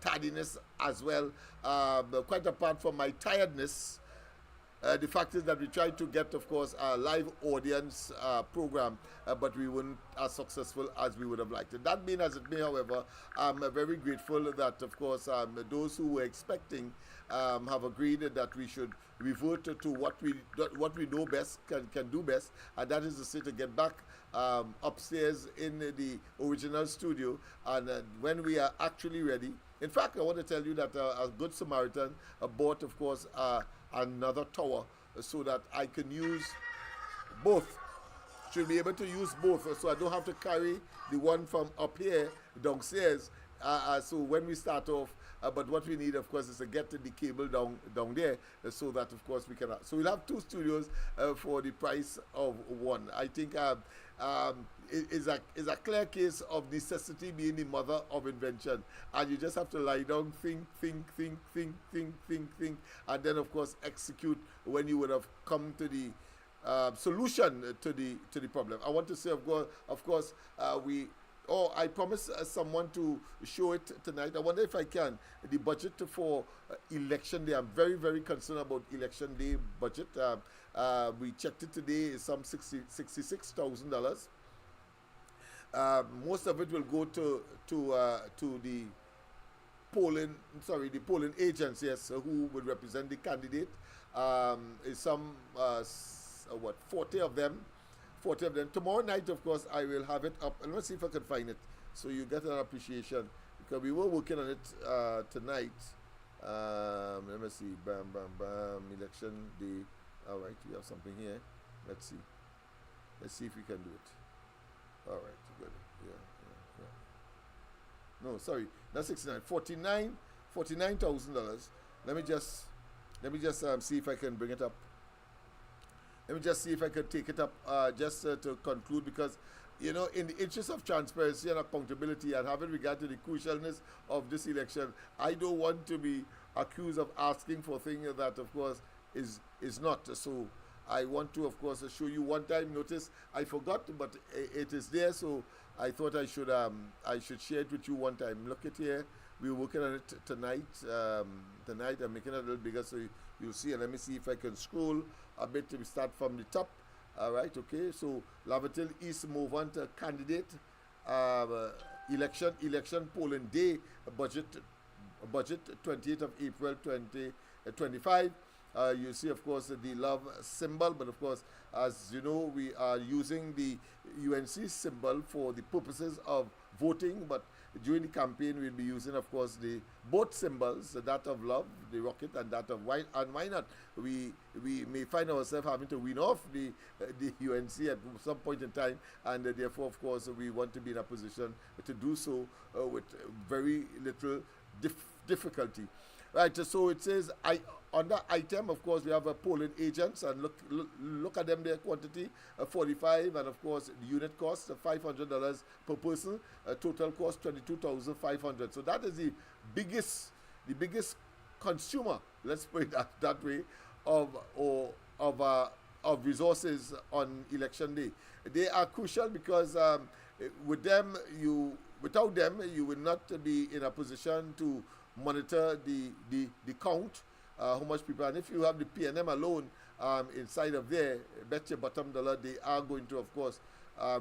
tardiness as well. Quite apart from my tiredness, the fact is that we tried to get, of course, a live audience program, but we weren't as successful as we would have liked. And that being as it may, however, I'm very grateful that, of course, those who were expecting have agreed that we should revert to what we know best, can do best, and that is to say, to get back upstairs in the original studio, and when we are actually ready. In fact, I want to tell you that a good Samaritan bought, of course, another tower so that I can use both. Should be able to use both, so I don't have to carry the one from up here downstairs. So when we start off, but what we need, of course, is to get the cable down there, so that, of course, we can. So we'll have two studios for the price of one. I think it is a clear case of necessity being the mother of invention, and you just have to lie down, think, and then, of course, execute when you would have come to the solution to the problem. I want to say, of course, I promised someone to show it tonight. I wonder if I can. The budget for election day. I'm very, very concerned about election day budget. We checked it today. It's some $66,000. Most of it will go to the polling agents, yes, who would represent the candidate. Is some 40 of them. Tomorrow night, of course, I will have it up. And let's see if I can find it, so you get an appreciation, because we were working on it tonight. Let me see. Bam, bam, bam. Election day. All right, we have something here. Let's see if we can do it. All right, good. Yeah. No, sorry, not 69. $49,000. Let me just see if I can bring it up. Let me just see if I can take it up just to conclude, because, in the interest of transparency and accountability, and having regard to the crucialness of this election, I don't want to be accused of asking for things that, of course, is not. So I want to, of course, show you one time. Notice I forgot, but it is there, so I thought I should share it with you one time. Look at here. We're working on it tonight. Tonight I'm making it a little bigger, so you'll see. And let me see if I can scroll a bit. We start from the top. All right, okay. So Laventille East Movement candidate election polling day budget 28th of April 2025. You see, of course, the love symbol, but of course, as you know, we are using the UNC symbol for the purposes of voting, but during the campaign, we'll be using, of course, both symbols, that of love, the rocket, and that of wine. And why not? We may find ourselves having to win off the UNC at some point in time, and therefore, of course, we want to be in a position to do so with very little difficulty. Right, so it says, under item, of course, we have polling agents, and look at them, their quantity, 45, and of course, the unit cost, $500 per person, total cost, $22,500. So that is the biggest consumer, let's put it that way, of resources on election day. They are crucial because without them, you will not be in a position to monitor the count. how much people, and if you have the PNM alone inside of there, bet your bottom dollar they are going to, of course,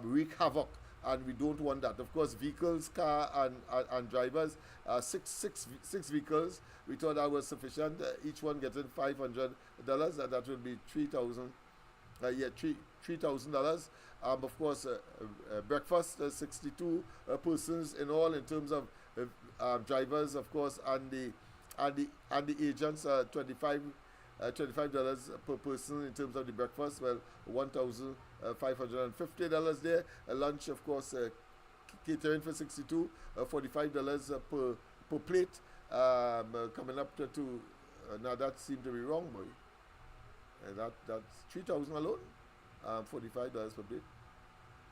wreak havoc, and we don't want that. Of course, vehicles, car, and drivers, six vehicles. We thought that was sufficient. Each one getting $500, and that will be $3,000. $3,000. Of course, breakfast, 62 persons in all in terms of drivers, of course, and the agents, $25 per person in terms of the breakfast. Well, $1,550 there. Lunch, of course, catering for 62, $45 per plate. Coming up to now that seemed to be wrong, boy. That's 3,000 alone. $45 per plate.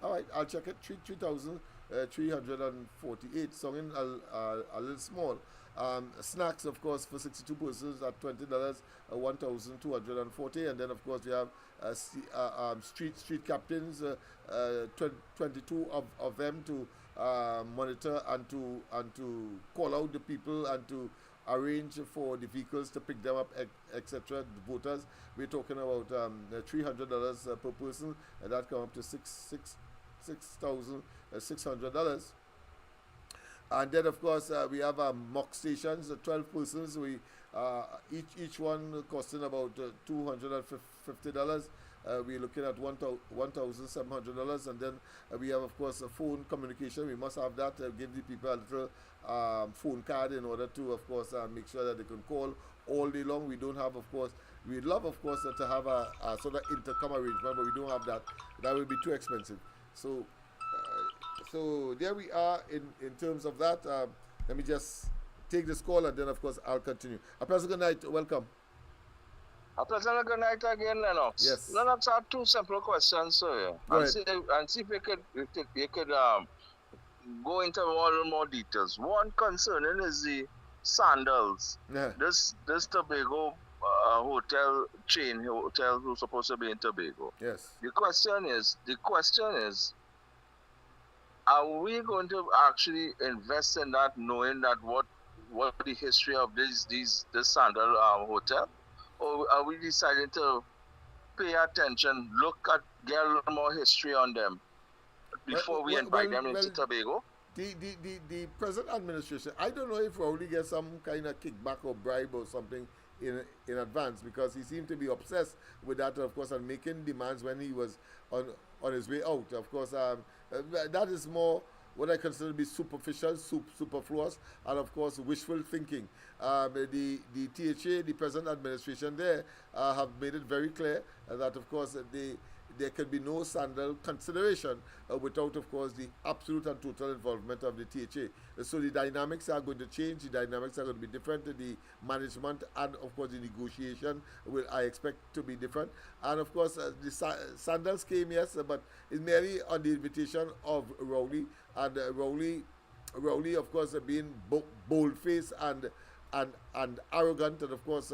All right, I'll check it. 3,348. Sounding a little small. Snacks, of course, for 62 persons at $20, 1,240. And then, of course, we have street captains, 22 of them to monitor and to call out the people and to arrange for the vehicles to pick them up, etc. The voters, we're talking about $300 per person, and that comes up to $6,600. And then, of course, we have mock stations, 12 persons. We each one costing about $250. We're looking at $1,700, and then we have, of course, a phone communication. We must have that. Give the people a little phone card in order to, of course, make sure that they can call all day long. We don't have, of course, we'd love, of course, to have a sort of intercom arrangement, but we don't have that. That will be too expensive. So there we are in terms of that. Let me just take this call, and then, of course, I'll continue. A pleasant good night. Welcome. A pleasant good night again, Lennox. Yes. Lennox, I have two simple questions, sir. And see if you could go into a little more details. One concerning is the Sandals. Yeah. This Tobago hotel chain hotel who's supposed to be in Tobago. Yes. The question is, are we going to actually invest in that, knowing that what the history of this Sandal hotel? Or are we deciding to pay attention, get a little more history on them before we invite them into Tobago? The present administration, I don't know if Rowley gets some kind of kickback or bribe or something in advance, because he seemed to be obsessed with that, of course, and making demands when he was on his way out. Of course, that is more what I consider to be superficial, superfluous, and of course wishful thinking. The THA, the present administration there, have made it very clear that, of course, there can be no Sandal consideration without, of course, the absolute and total involvement of the THA. So the dynamics are going to change. The dynamics are going to be different. The management and, of course, the negotiation I expect to be different. And, of course, the Sandals came, yes, but it's merely on the invitation of Rowley. And Rowley, of course, being bold-faced and arrogant, and, of course,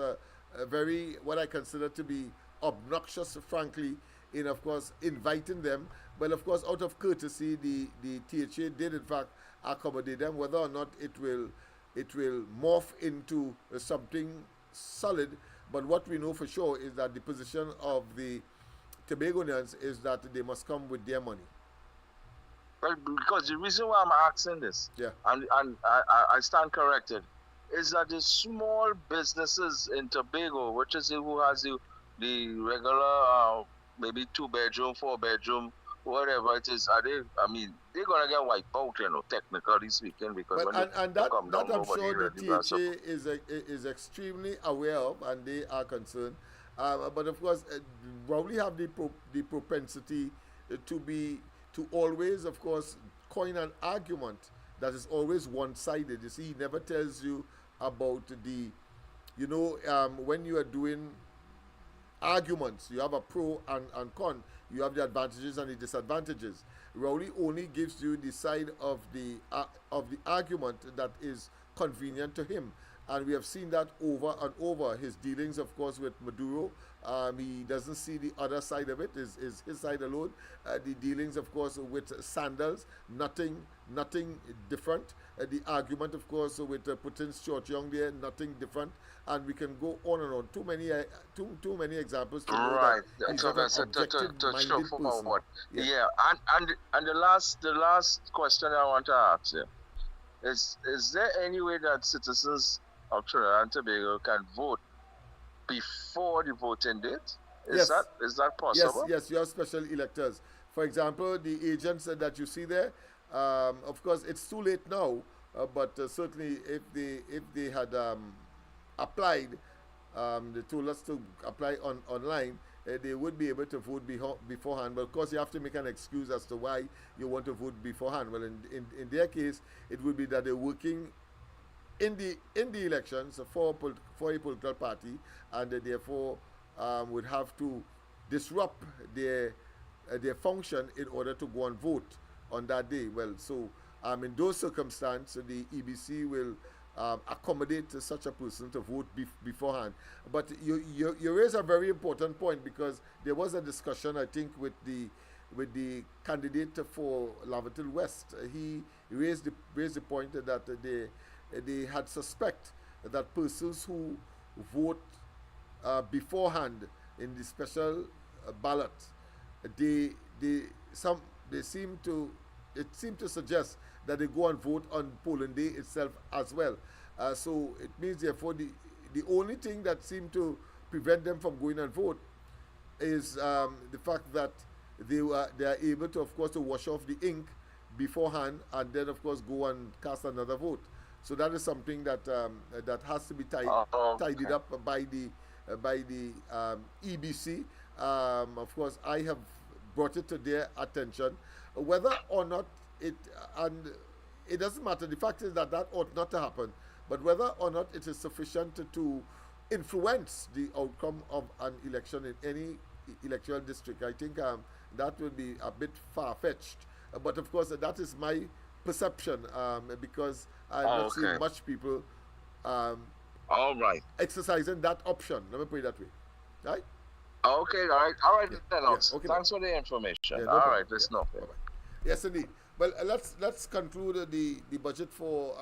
very, what I consider to be obnoxious, frankly, in, of course, inviting them. But, of course, out of courtesy, the THA did, in fact, accommodate them. Whether or not it will morph into something solid, but what we know for sure is that the position of the Tobagonians is that they must come with their money. Well, because the reason why I'm asking this, yeah, and I stand corrected, is that the small businesses in Tobago, which is who has the regular maybe 2-bedroom, 4-bedroom, whatever it is, they're gonna get wiped out, technically speaking, because that I'm sure the THA is extremely aware of, and they are concerned. But of course, Rowley have the propensity to always, of course, coin an argument that is always one-sided. You see, he never tells you about when you are doing arguments, you have a pro and con. You have the advantages and the disadvantages. Rowley only gives you the side of the argument that is convenient to him. And we have seen that over and over. His dealings, of course, with Maduro. He doesn't see the other side of it, is his side alone. The dealings, of course, with Sandals, nothing different. The argument, of course, with Putin's short young there, nothing different. And we can go on and on. Too many examples to know Right. that he's So not an that's to show objective-minded person. forward. Yeah. Yeah. And the last question I want to ask you is there any way that citizens of Trinidad and Tobago can vote before the voting date? Is that possible? Yes, you have special electors. For example, the agents that you see there, of course, it's too late now, but certainly if they had applied, they told us to apply online, they would be able to vote beforehand. But of course, you have to make an excuse as to why you want to vote beforehand. Well, in their case, it would be that they're working in the elections for a political party, and therefore would have to disrupt their function in order to go and vote on that day. Well, so in those circumstances, the EBC will accommodate such a person to vote beforehand. But you raise a very important point, because there was a discussion, I think, with the candidate for Laventille West. He raised the point that they had suspect that persons who vote beforehand in the special ballot, it seemed to suggest that they go and vote on polling day itself as well. So it means, therefore, the only thing that seemed to prevent them from going and vote is the fact that they are able to, of course, to wash off the ink beforehand, and then, of course, go and cast another vote. So that is something that has to be tidied up by the EBC. Of course, I have brought it to their attention. Whether or not it doesn't matter. The fact is that ought not to happen. But whether or not it is sufficient to influence the outcome of an election in any electoral district, I think that would be a bit far-fetched. But of course, that is my perception, because I've not seen much people all right, exercising that option. Let me put it that way. Right? Okay, all right, Lennox. Okay, thanks for the information. Yeah, no all problem. right, let's know. Yes, indeed. Well, let's conclude the budget for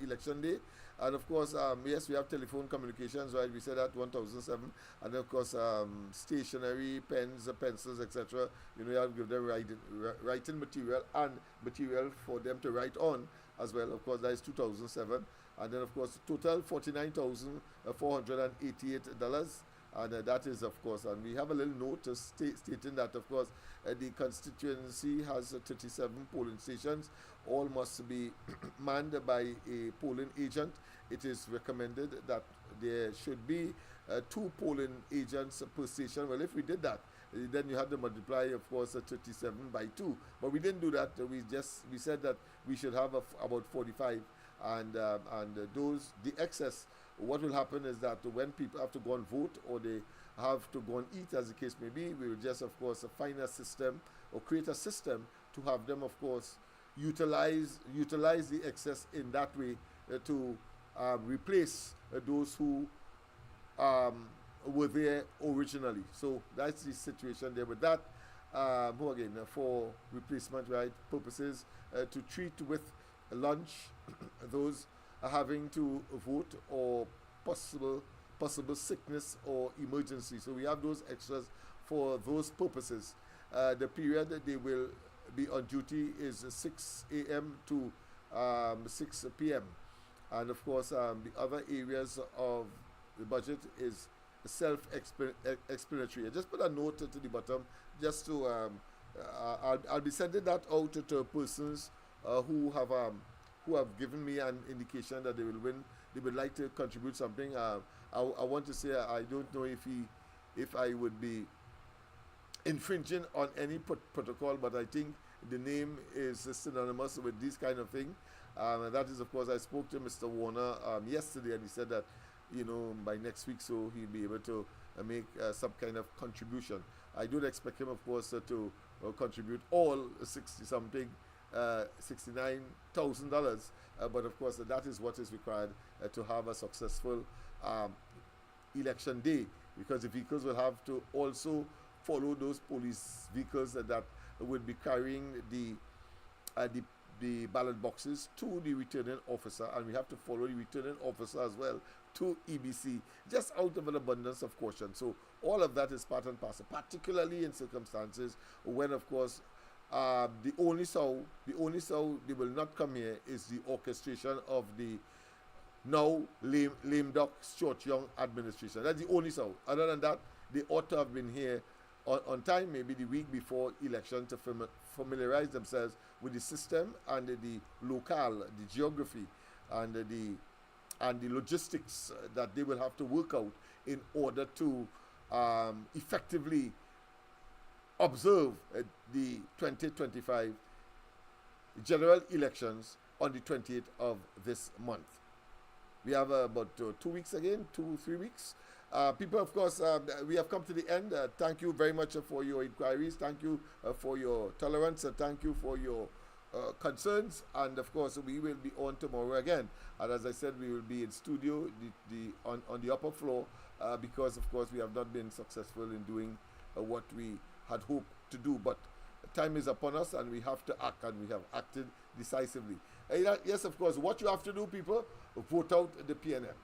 election day. And of course, yes, we have telephone communications, right? We said that 1,007, and of course, stationery, pens, pencils, etc. You have to give them writing material and material for them to write on as well. Of course, that is 2,007, and then of course, total $49,488. And that is, of course, and we have a little note stating that, of course, the constituency has 37 polling stations. All must be manned by a polling agent. It is recommended that there should be 2 polling agents per station. Well, if we did that, then you had to multiply, of course, 37 by 2. But we didn't do that. We said that we should have about 45, and the excess. What will happen is that when people have to go and vote, or they have to go and eat, as the case may be, we will just, of course, find a system or create a system to have them, of course, utilize the excess in that way to replace those who were there originally. So that's the situation there with that. Again, for replacement right purposes, to treat with lunch those having to vote, or possible sickness or emergency. So we have those extras for those purposes. The period that they will be on duty is 6 a.m. to 6 p.m. And of course, the other areas of the budget is self-explanatory. I just put a note to the bottom, just to I'll be sending that out to persons who have given me an indication that they will win. They would like to contribute something. I want to say, I don't know if I would be infringing on any protocol, but I think the name is synonymous with this kind of thing. And that is, of course, I spoke to Mr. Warner yesterday, and he said that, by next week, so he'll be able to make some kind of contribution. I don't expect him, of course, to contribute all $69,000, but of course that is what is required to have a successful election day, because the vehicles will have to also follow those police vehicles that would be carrying the ballot boxes to the returning officer, and we have to follow the returning officer as well to EBC, just out of an abundance of caution. So all of that is part and parcel, particularly in circumstances when, of course, the only sow they will not come here is the orchestration of the now lame duck short young administration. That's the only sow. Other than that, they ought to have been here on time, maybe the week before election, to familiarize themselves with the system and the locale, the geography, and the logistics that they will have to work out in order to effectively observe the 2025 general elections on the 28th of this month. We have about 2 weeks again, 2-3 weeks. People, of course, we have come to the end. Thank you very much for your inquiries. Thank you for your tolerance. Thank you for your concerns. And, of course, we will be on tomorrow again. And as I said, we will be in studio on the upper floor because, of course, we have not been successful in doing what we had hoped to do. But time is upon us and we have to act, and we have acted decisively. Yes, of course, what you have to do, people, vote out the PNM.